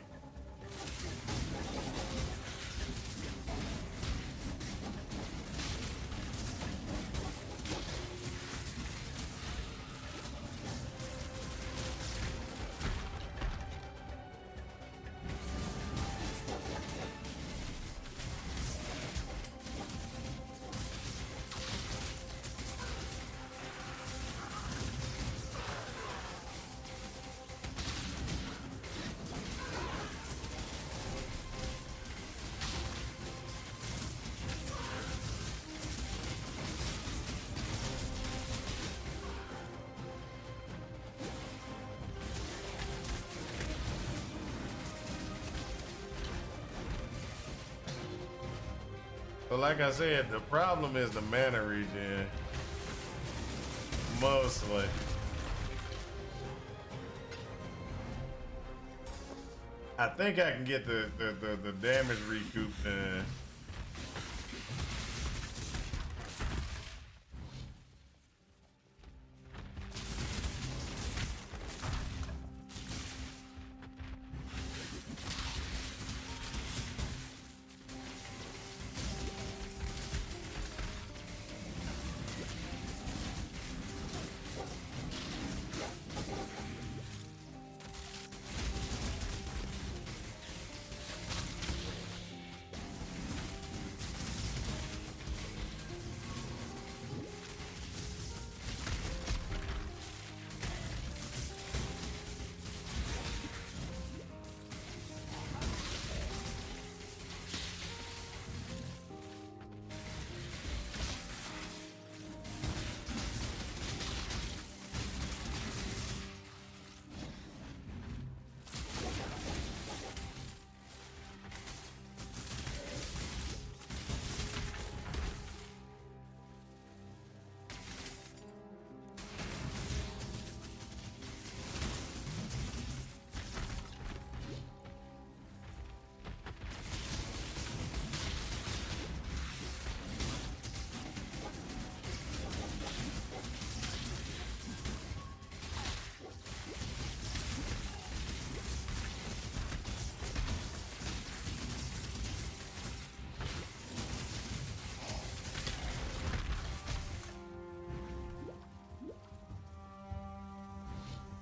but like I said, the problem is the mana regen. Mostly. I think I can get the damage recoup done.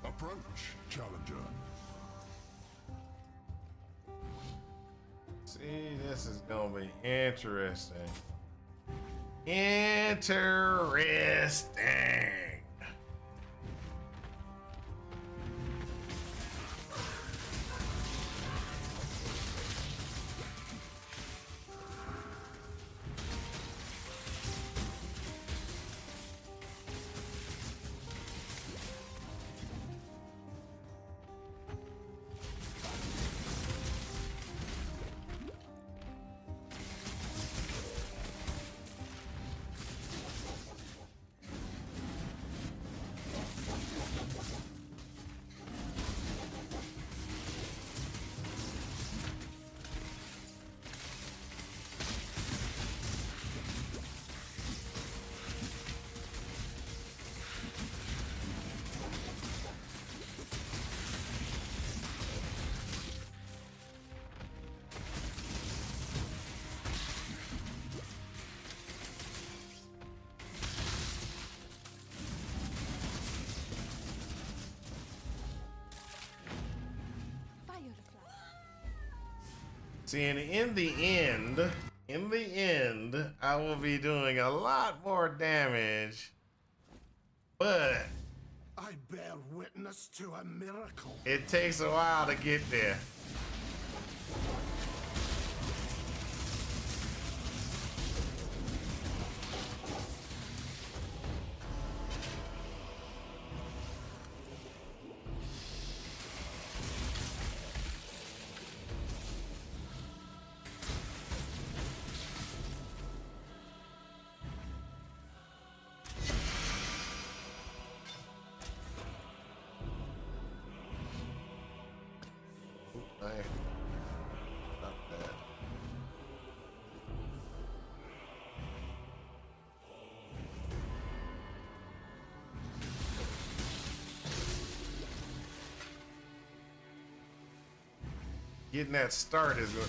Approach, challenger. See, this is gonna be interesting. Interesting. See, and in the end, I will be doing a lot more damage, but I bear witness to a miracle. it takes a while to get there. knife. Not bad. Getting that start is what.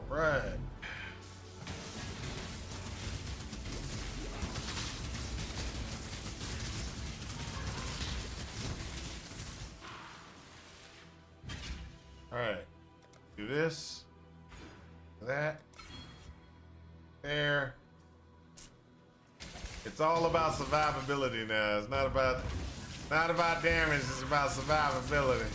Right. All right. Do this. That. There. It's all about survivability now. It's not about damage, it's about survivability.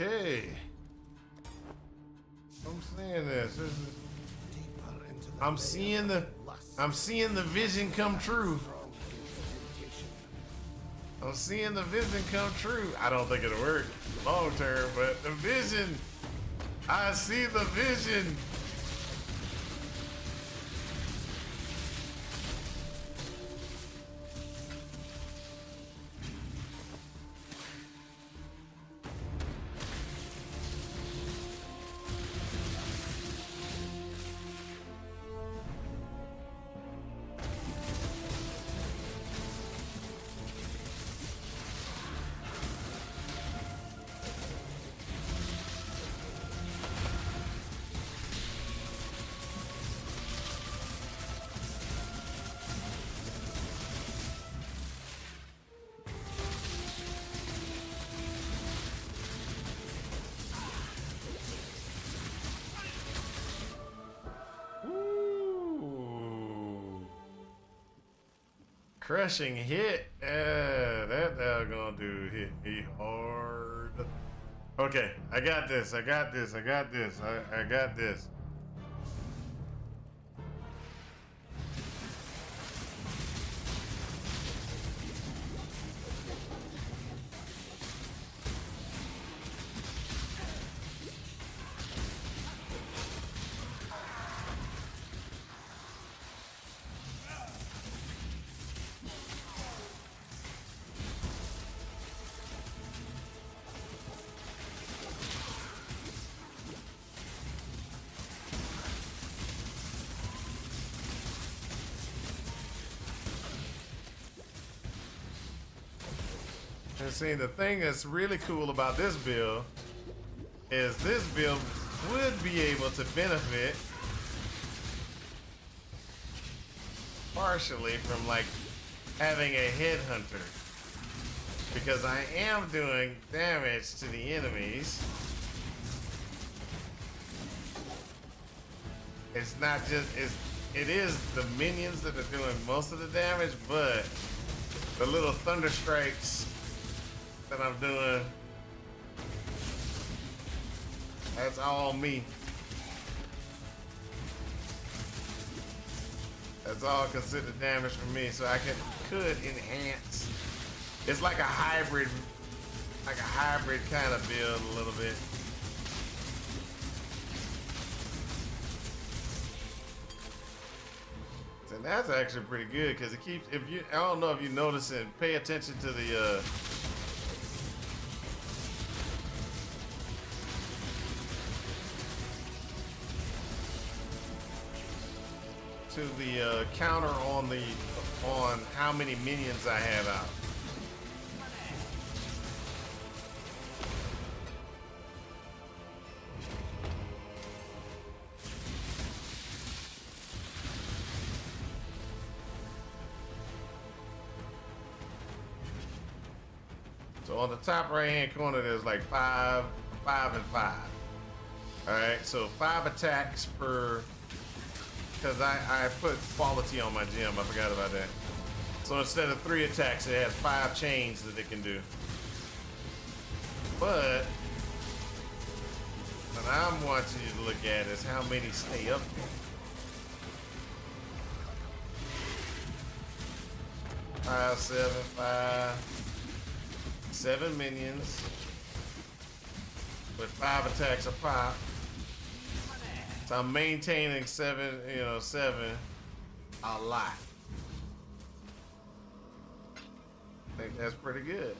Okay. I'm seeing this. I'm seeing the vision come true. I'm seeing the vision come true. I don't think it'll work long term, but the vision. I see the vision. Crushing hit. That gonna do hit me hard. Okay, I got this. I got this. I got this. I got this. And see, the thing that's really cool about this build is this build would be able to benefit partially from like having a headhunter, because I am doing damage to the enemies. It's not just, it is the minions that are doing most of the damage, but the little thunder strikes that I'm doing, that's all me. That's all considered damage for me, so I could enhance. It's like a hybrid like a hybrid kind of build a little bit. And that's actually pretty good because it keeps, if you, I don't know if you notice it, pay attention to the counter on how many minions I have out. So on the top right hand corner, there's like 5, 5, and 5. All right, so 5 attacks per, because I put quality on my gem. I forgot about that. So instead of 3 attacks, it has 5 chains that it can do. But what I'm wanting you to look at is how many stay up there. 5, 7, 5. 7 minions with 5 attacks a pop. So I'm maintaining 7 a lot. I think that's pretty good.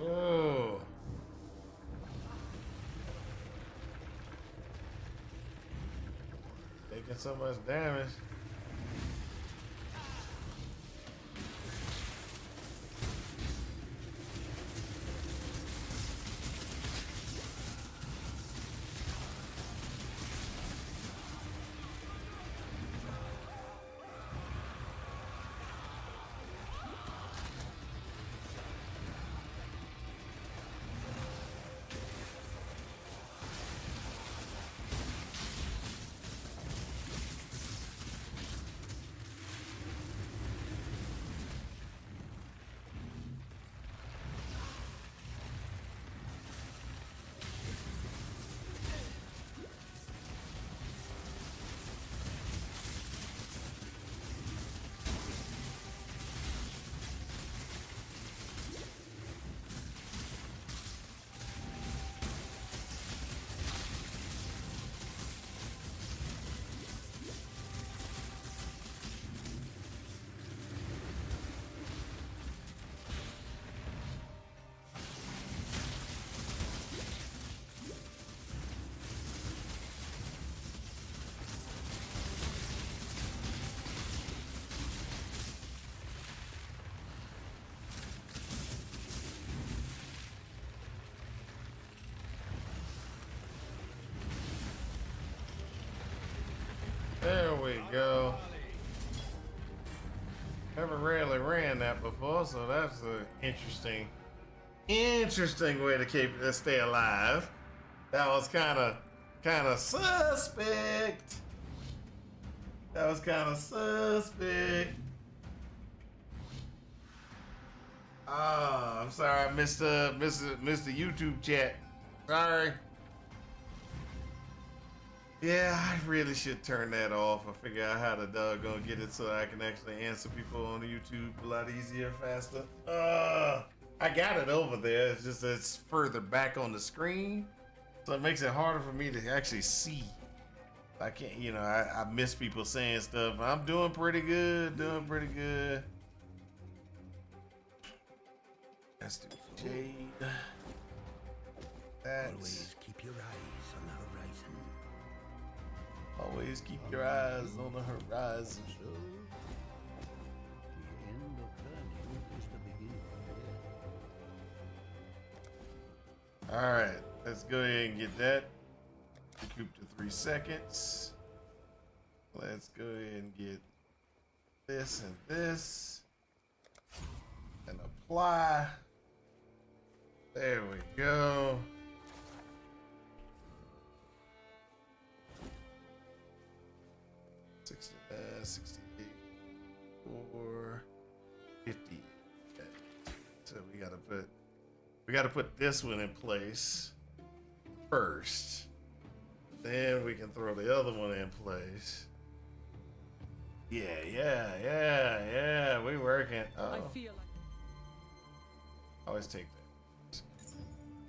Oh. Taking so much damage. before, so that's an interesting way to stay alive. That was kind of suspect. That was kind of suspect. Oh, I'm sorry, I missed the YouTube chat. Sorry. Yeah, I really should turn that off. I figure out how to doggone get it so I can actually answer people on YouTube a lot easier, faster. I got it over there. It's just that it's further back on the screen, so it makes it harder for me to actually see. I can't, you know, I miss people saying stuff. I'm doing pretty good, Let's do Jade. Always keep your eyes on the horizon. Always keep your eyes on the horizon. So, the end of learning is the beginning of death. Alright, let's go ahead and get that. Recoup to 3 seconds. Let's go ahead and get this and this. And apply. There we go. $69, $68, $4, $50. So we gotta put this one in place first. Then we can throw the other one in place. Yeah. We working. I Oh, feel like always take that.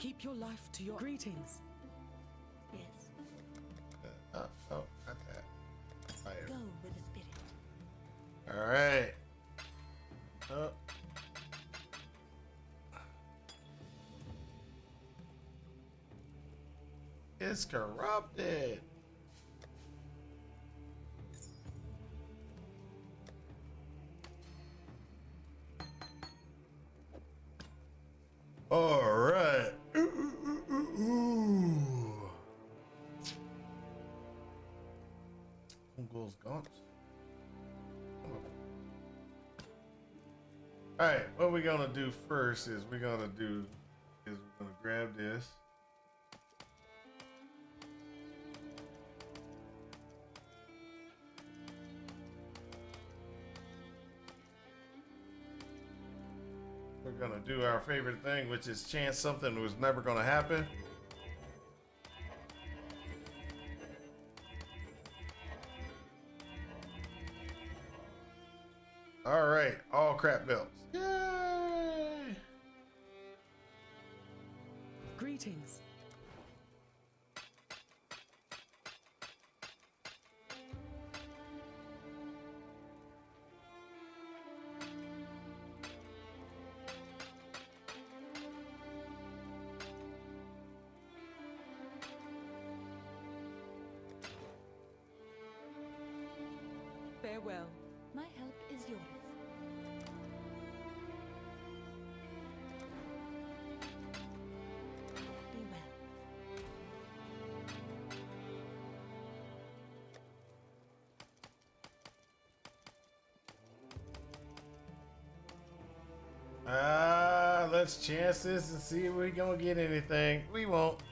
keep your life to your greetings. Yes. Oh, not that. Fire. Go with the spirit. All right. Oh. It's corrupted. All right. Goes gone. All right, what we're gonna do first is we're gonna grab this. We're gonna do our favorite thing, which is chance something was never gonna happen. All right, all crap belts. Yay! Greetings. Farewell. My help is yours. Be well. Let's chance this and see if we gonna get anything. We won't.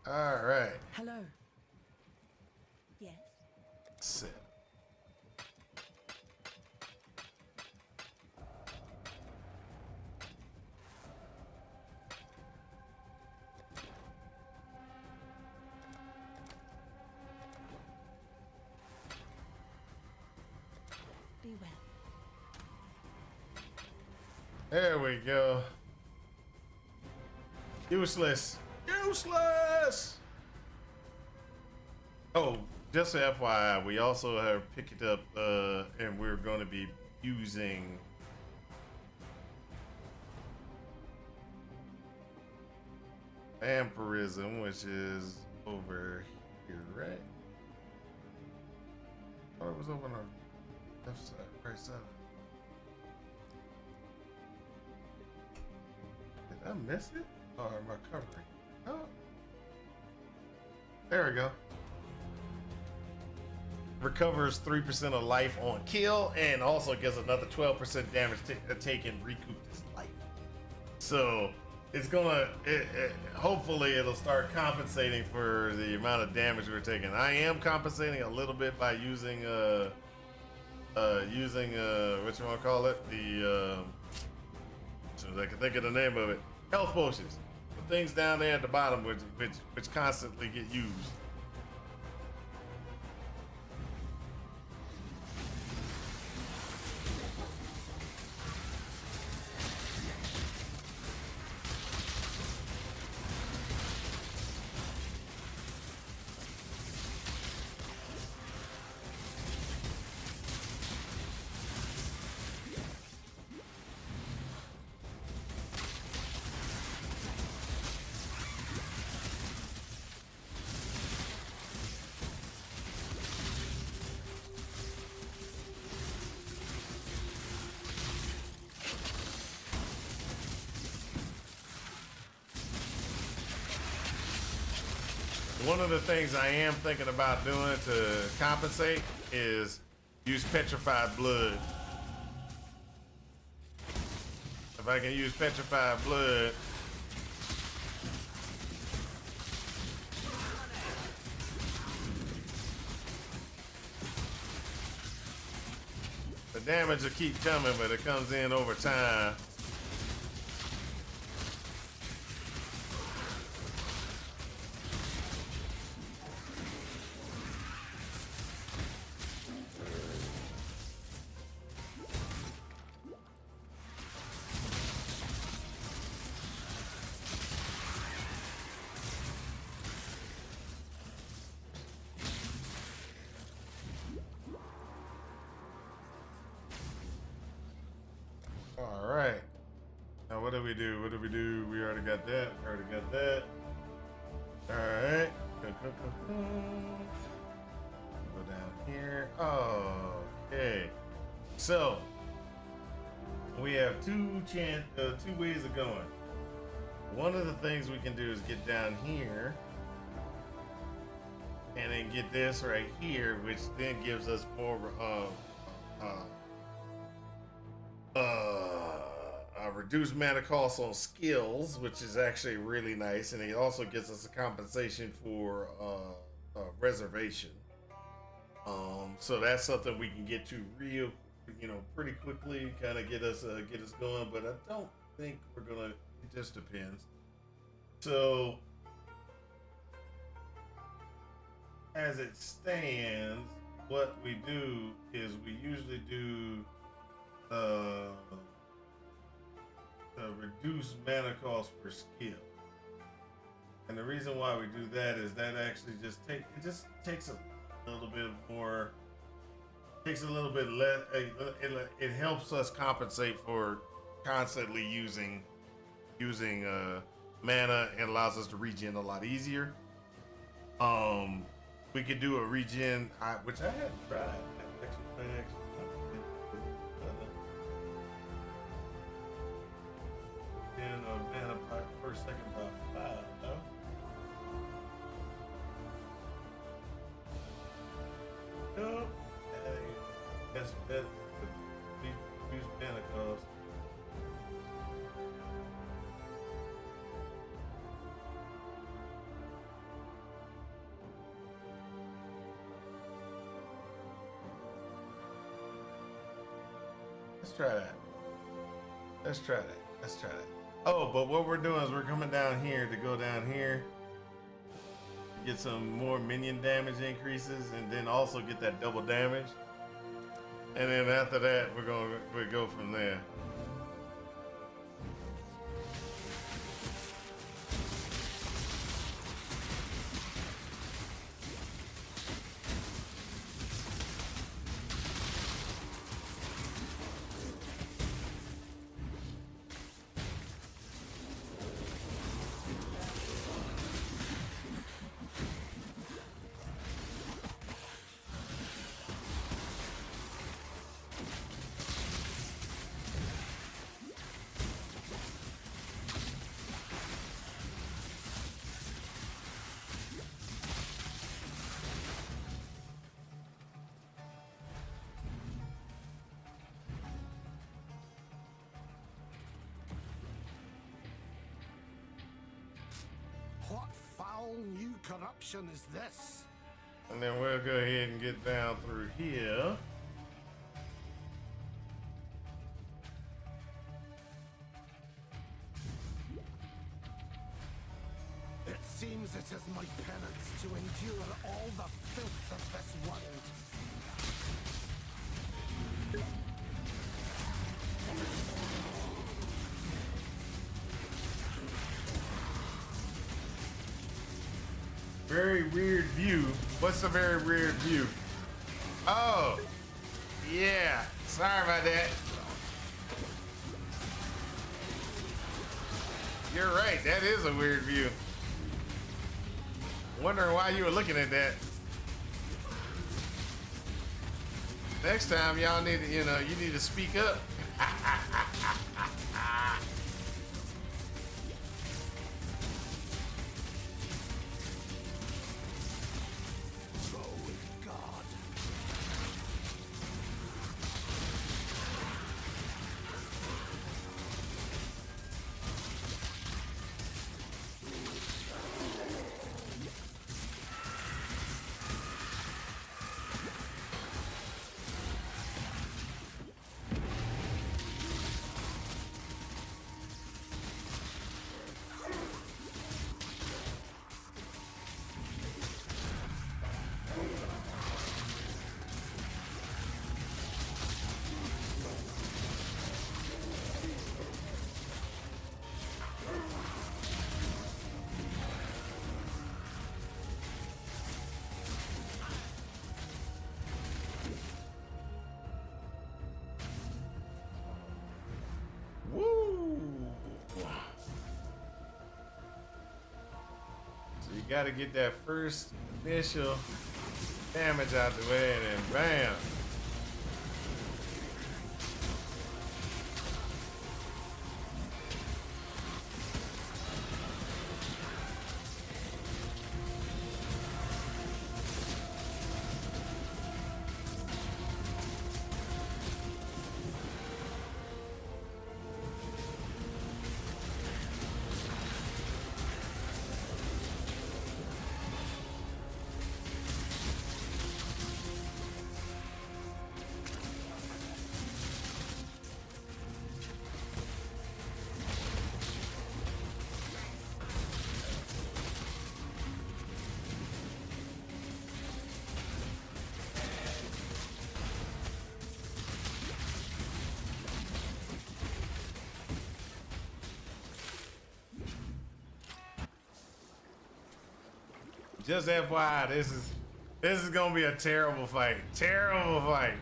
All right. Hello. Yes. Sit. Be well. There we go. Useless. Useless. Oh, just a FYI, we also have picked it up, and we're going to be using vampirism, which is over here, right? Oh, it was over on our Press 7. Did I miss it? Or am I covering? Oh. There we go. Recovers 3% of life on kill and also gets another 12% damage taken recouped his life. So it's gonna, hopefully it'll start compensating for the amount of damage we're taking. I am compensating a little bit by using what you want to call it? The, as soon as I can think of the name of it, health potions. The things down there at the bottom which constantly get used. One of the things I am thinking about doing to compensate is use petrified blood. If I can use petrified blood, the damage will keep coming, but it comes in over time. All right. Now what do we do? What do we do? We already got that. We already got that. All right. Go down here. Okay. So we have two ways of going. One of the things we can do is get down here and then get this right here, which then gives us more reduced mana cost on skills, which is actually really nice, and it also gives us a compensation for reservation. So that's something we can get to real, pretty quickly, kind of get us going. But I don't think we're gonna. It just depends. So as it stands, what we do is we usually do reduced mana cost per skill, and the reason why we do that is that actually takes a little bit more, takes a little bit less. It helps us compensate for constantly using mana and allows us to regen a lot easier. We could do a regen, which I hadn't tried. And mana per second by 5, no? No. That's better. Use mana cost. Let's try that. Let's try that. Let's try that. Oh, but what we're doing is we're coming down here to go down here, get some more minion damage increases, and then also get that double damage. And then after that, we'll go from there. hell new corruption is this? And then we'll go ahead and get down through here. It seems it is my penance to endure all the filth of this world. Very weird view. What's a very weird view? Oh, yeah. Sorry about that. You're right. That is a weird view. Wondering why you were looking at that. Next time, y'all need to, you need to speak up. Go with God. Woo! So you got to get that first initial damage out the way, and then bam. Just FYI, this is gonna be a terrible fight. Terrible fight.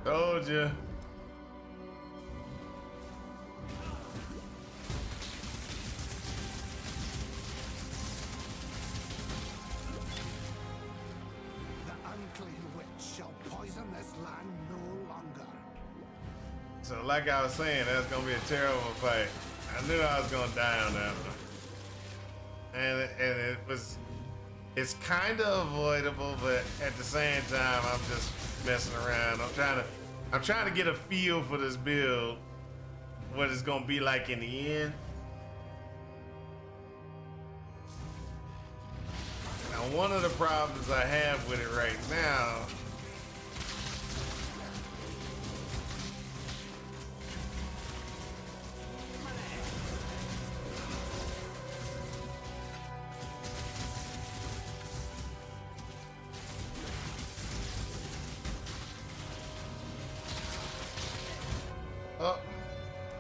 Told you. The unclean witch shall poison this land no longer. So like I was saying, that's gonna be a terrible fight. I knew I was gonna die on that one. And it's kind of avoidable, but at the same time, I'm just messing around. I'm trying to get a feel for this build, what it's gonna be like in the end. Now, one of the problems I have with it right now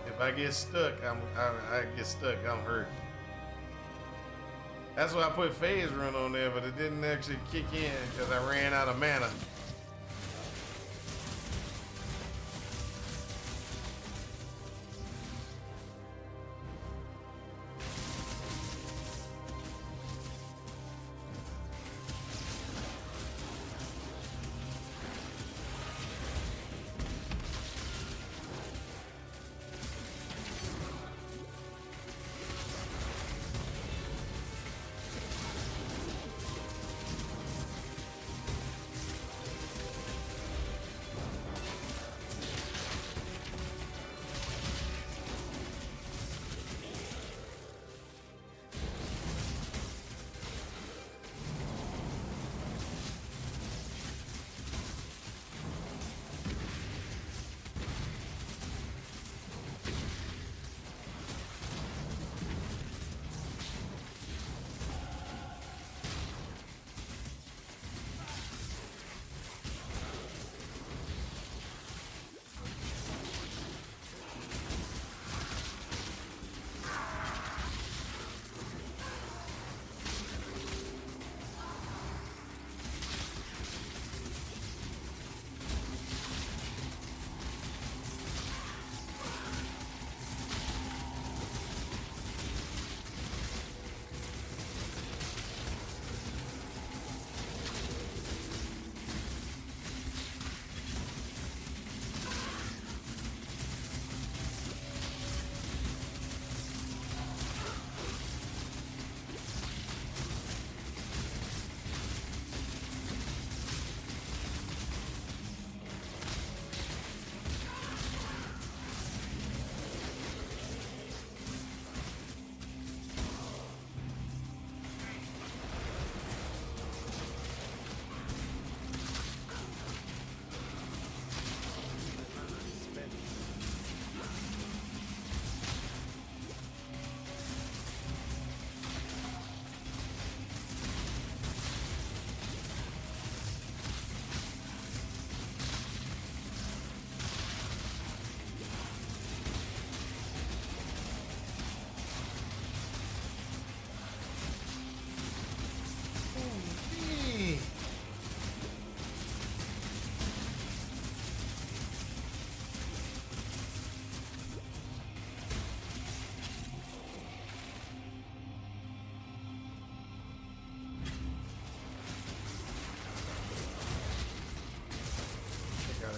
if I get stuck, I get stuck, I'm hurt. That's why I put phase run on there, but it didn't actually kick in because I ran out of mana.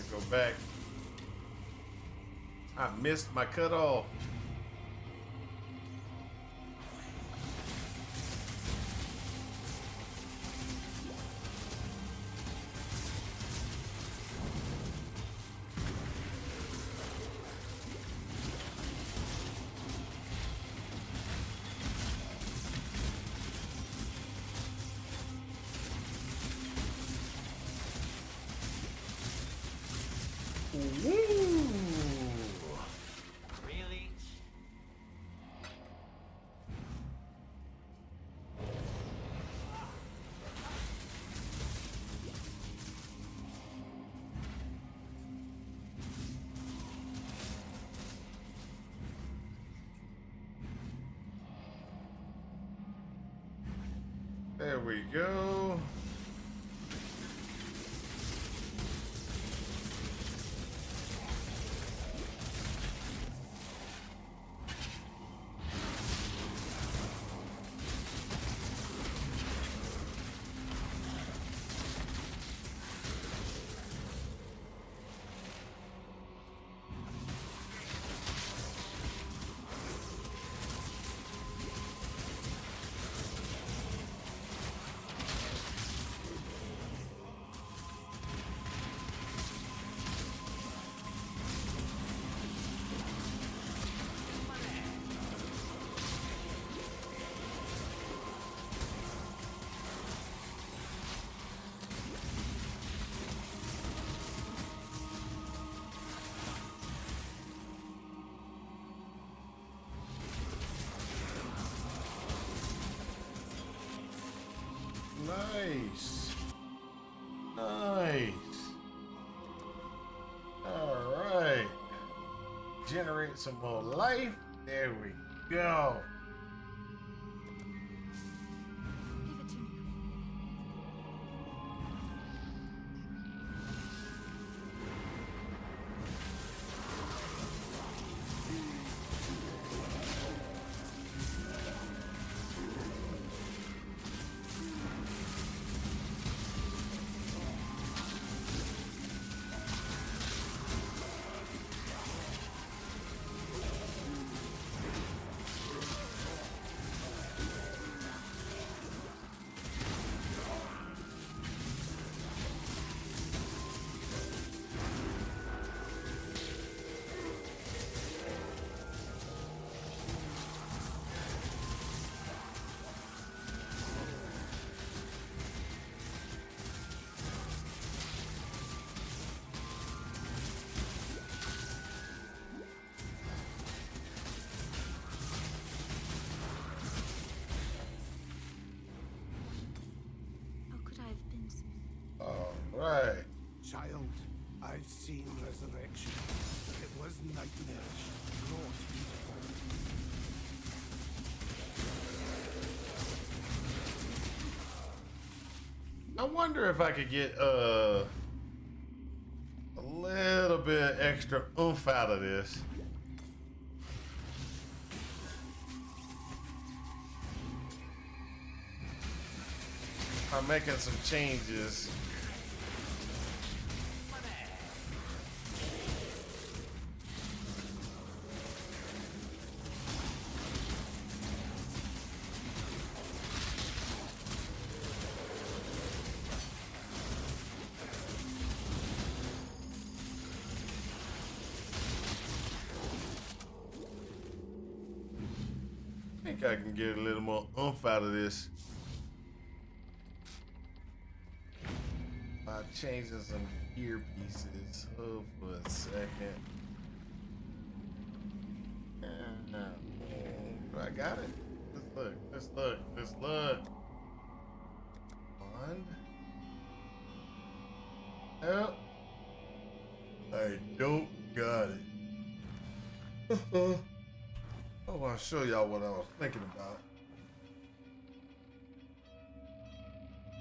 Gotta go back. I missed my cutoff. Really? There we go. Nice. Nice. All right. Generate some more life. There we go. Give it to me. How could I have been so? All right. Child, I've seen resurrection. It was nightmarish, not beautiful. I wonder if I could get a little bit extra oomph out of this. I'm making some changes. I think I can get a little more oomph out of this by changing some earpieces. Hold for a second. I got it. Let's look. Let's look. Let's look. One. Nope. I don't got it. I want to show y'all what I was thinking about.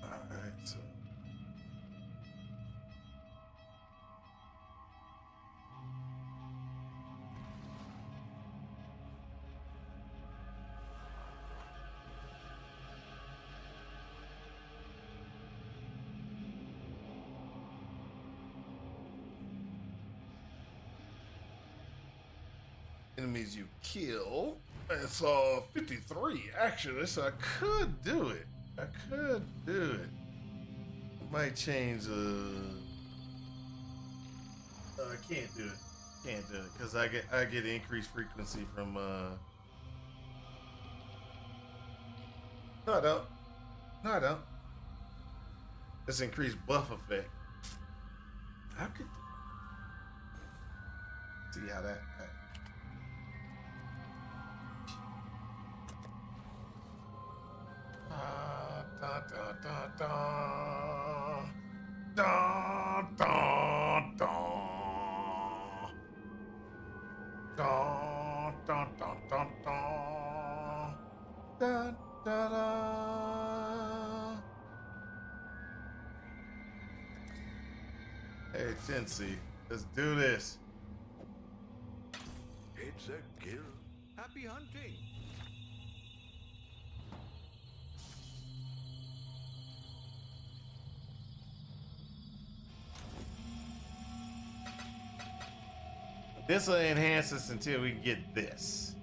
Alright, so. enemies you kill. It's 53 actually, so I could do it. I might change I can't do it because I get increased frequency from no I don't. This increased buff effect. I could see how that da, da, da, da. Da, da, da. Da, da, da, da, da. Da, da, da. Hey, Tensi, let's do this. It's a kill. Happy hunting. This will enhance us until we get this.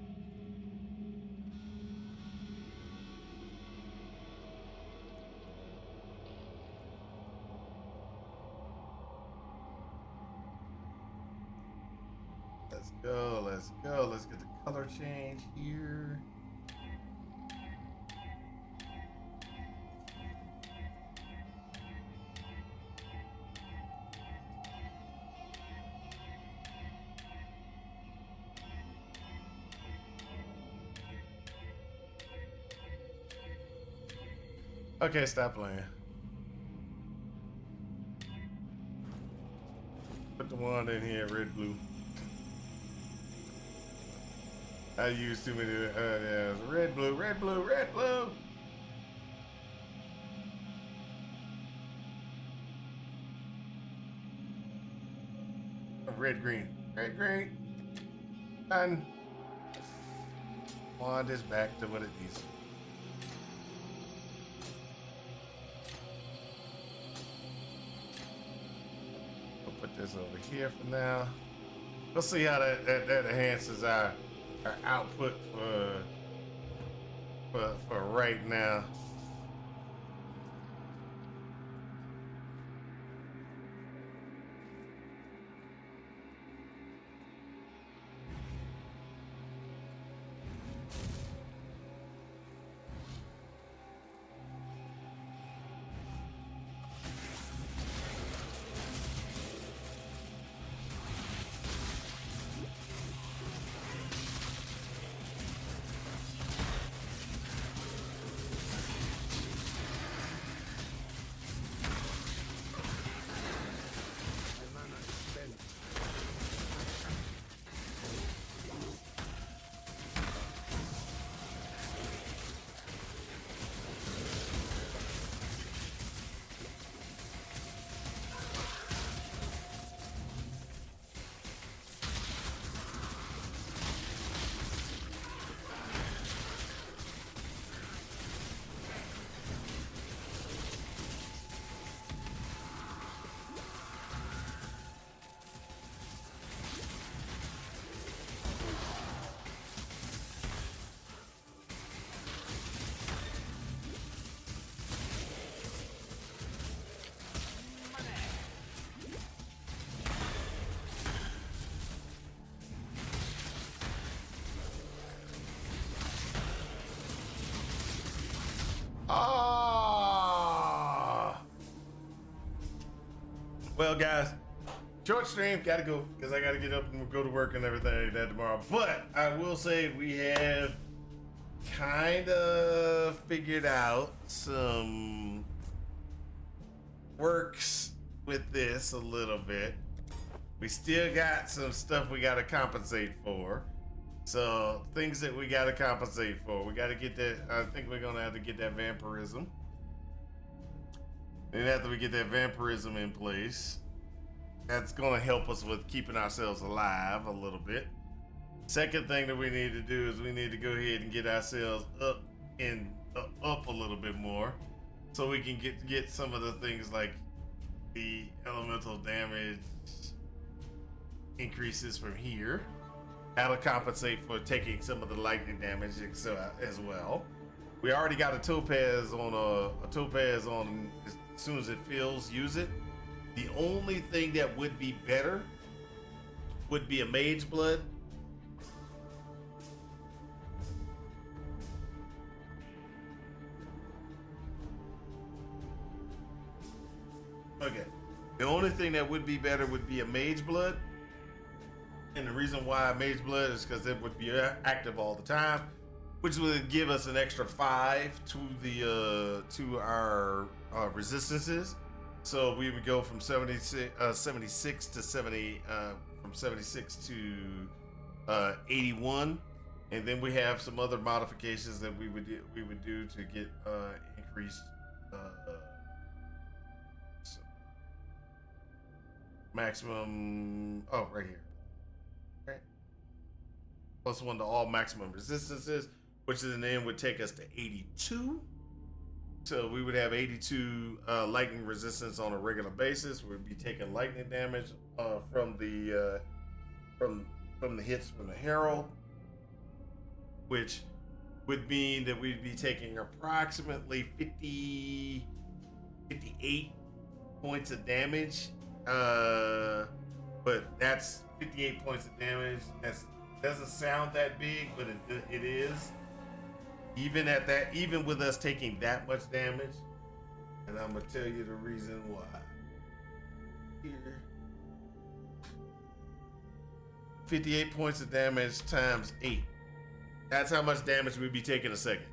Let's go, let's go. Let's get the color change here. Okay, stop playing. Put the one in here, red, blue. I used too many. Yeah, red, blue, red, blue, red, blue. Red, green, red, green. Done. Wand is back to what it needs to be. Put this over here for now. Let's see how that enhances our output for right now. Well, guys, short stream, gotta go because I gotta get up and go to work and everything like that tomorrow. But I will say we have kind of figured out some works with this a little bit. We still got some stuff we gotta compensate for. So things that we gotta compensate for. We gotta get that. I think we're gonna have to get that vampirism. And after we get that vampirism in place, that's gonna help us with keeping ourselves alive a little bit. Second thing that we need to do is we need to go ahead and get ourselves up a little bit more, so we can get some of the things like the elemental damage increases from here. That'll compensate for taking some of the lightning damage as well. We already got a topaz on as soon as it fills, use it. The only thing that would be better would be a mage blood. Okay. The only thing that would be better would be a mage blood. And the reason why mage blood is because it would be active all the time, which would give us an extra 5 to our resistances. So we would go from 76 to 70, from 76 to 81, and then we have some other modifications that we would do to get increased maximum. Oh, right here. Okay. +1 to all maximum resistances, which in the end would take us to 82. So we would have 82 lightning resistance on a regular basis. We'd be taking lightning damage from the hits from the Herald, which would mean that we'd be taking approximately 58 points of damage. But that's 58 points of damage. That doesn't sound that big, but it is. Even at that, even with us taking that much damage, and I'm gonna tell you the reason why. Here, 58 points of damage times 8. That's how much damage we'd be taking a second.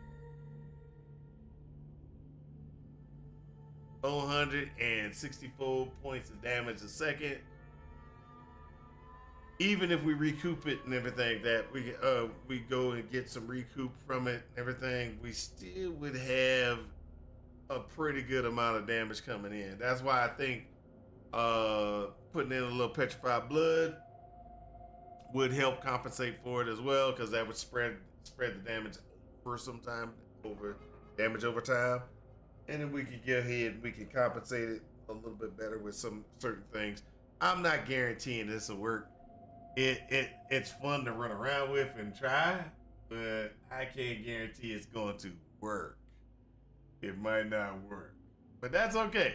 464 points of damage a second. Even if we recoup it and everything, that we go and get some recoup from it and everything, we still would have a pretty good amount of damage coming in. That's why I think putting in a little petrified blood would help compensate for it as well, because that would spread the damage over damage over time. And then we could go ahead and we can compensate it a little bit better with some certain things. I'm not guaranteeing this will work. It's fun to run around with and try, but I can't guarantee it's going to work. It might not work, but that's okay.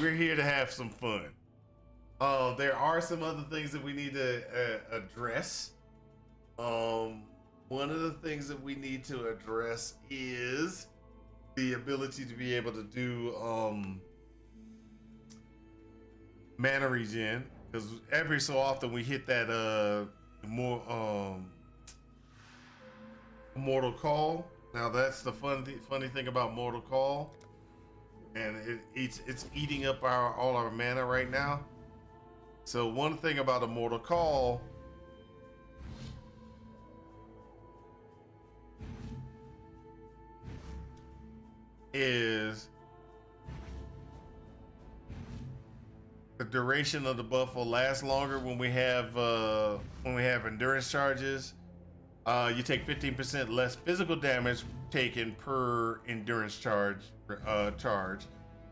We're here to have some fun. There are some other things that we need to address. One of the things that we need to address is the ability to be able to do mana regen, because every so often we hit that Mortal Call. Now that's the funny thing about Mortal Call, and it's eating up all our mana right now. So one thing about a Mortal Call is the duration of the buff will last longer when we have endurance charges. You take 15% less physical damage taken per endurance charge.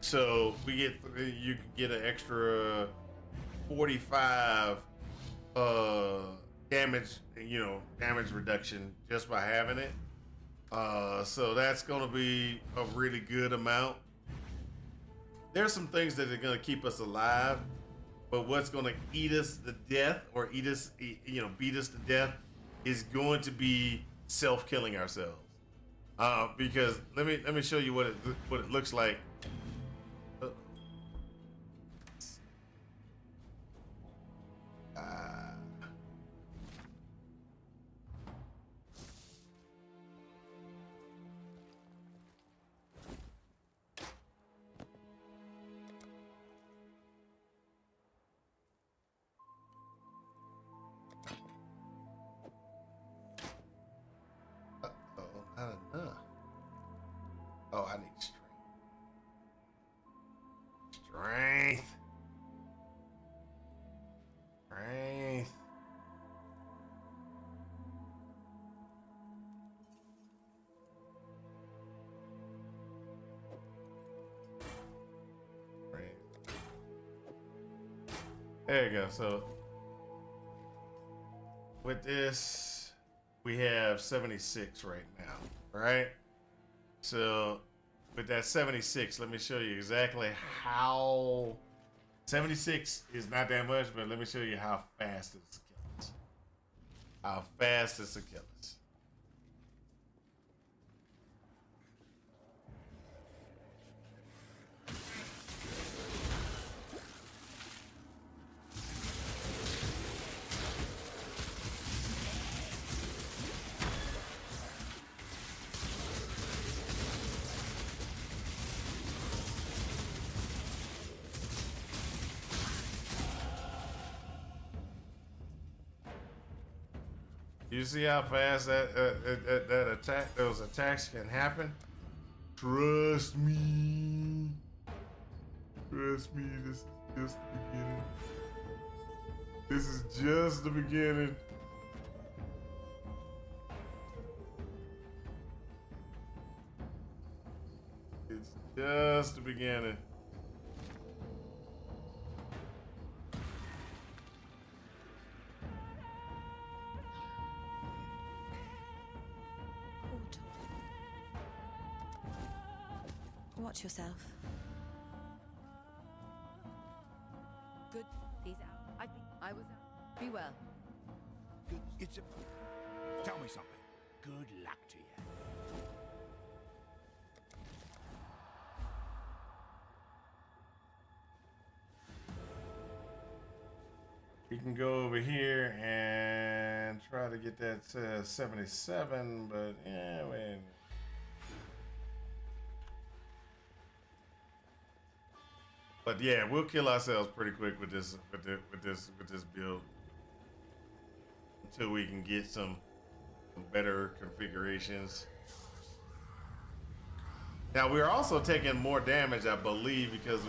So you can get an extra 45 damage reduction just by having it. So that's going to be a really good amount. There's some things that are going to keep us alive, but what's going to eat us to death or beat us to death is going to be self-killing ourselves. Because let me show you what it looks like. Not enough. Oh, I need strength. Strength. There you go. So with this, we have 76 right now, right? So with that 76, let me show you exactly how 76 is not that much, but let me show you how fast it's a kill us. How fast it's a kill us. You see how fast that attack, those attacks can happen? Trust me. Trust me, this is just the beginning. This is just the beginning. It's just the beginning. Watch yourself. Good. He's out. I think I was out. Be well. Good. Tell me something. Good luck to you. We can go over here and try to get that 77, but yeah, wait. But yeah, we'll kill ourselves pretty quick with this build until we can get some better configurations. Now we're also taking more damage, I believe, because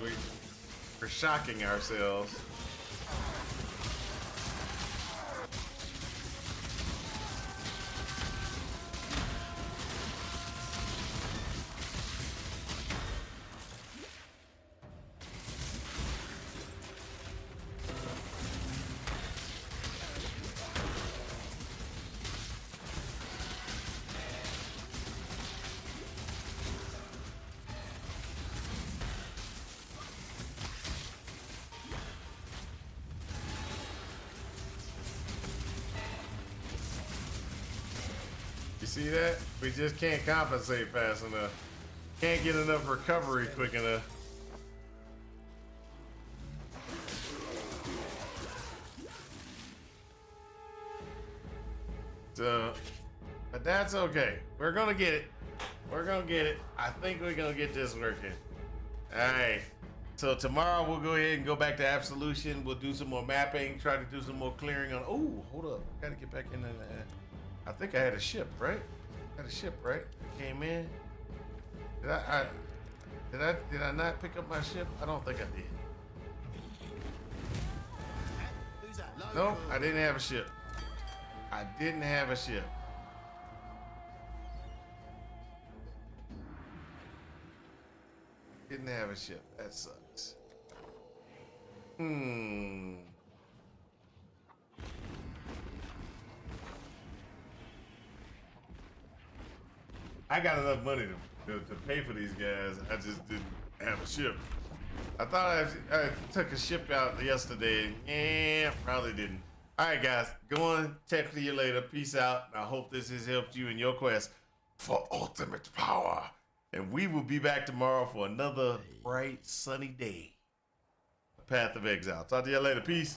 we're shocking ourselves. See that? We just can't compensate fast enough. Can't get enough recovery quick enough. So, but that's okay. We're gonna get it. We're gonna get it. I think we're gonna get this working. Alright. So tomorrow we'll go ahead and go back to Absolution. We'll do some more mapping, try to do some more clearing on. Oh, hold up. Gotta get back in there. I think I had a ship, right? I had a ship, right? I came in. Did I not pick up my ship? I don't think I did. Nope, I didn't have a ship. I didn't have a ship. Didn't have a ship. That sucks. I got enough money to pay for these guys. I just didn't have a ship. I thought I took a ship out yesterday. Probably didn't. All right, guys. Go on. Check to you later. Peace out. I hope this has helped you in your quest for ultimate power. And we will be back tomorrow for another bright, sunny day. Path of Exile. Talk to you later. Peace.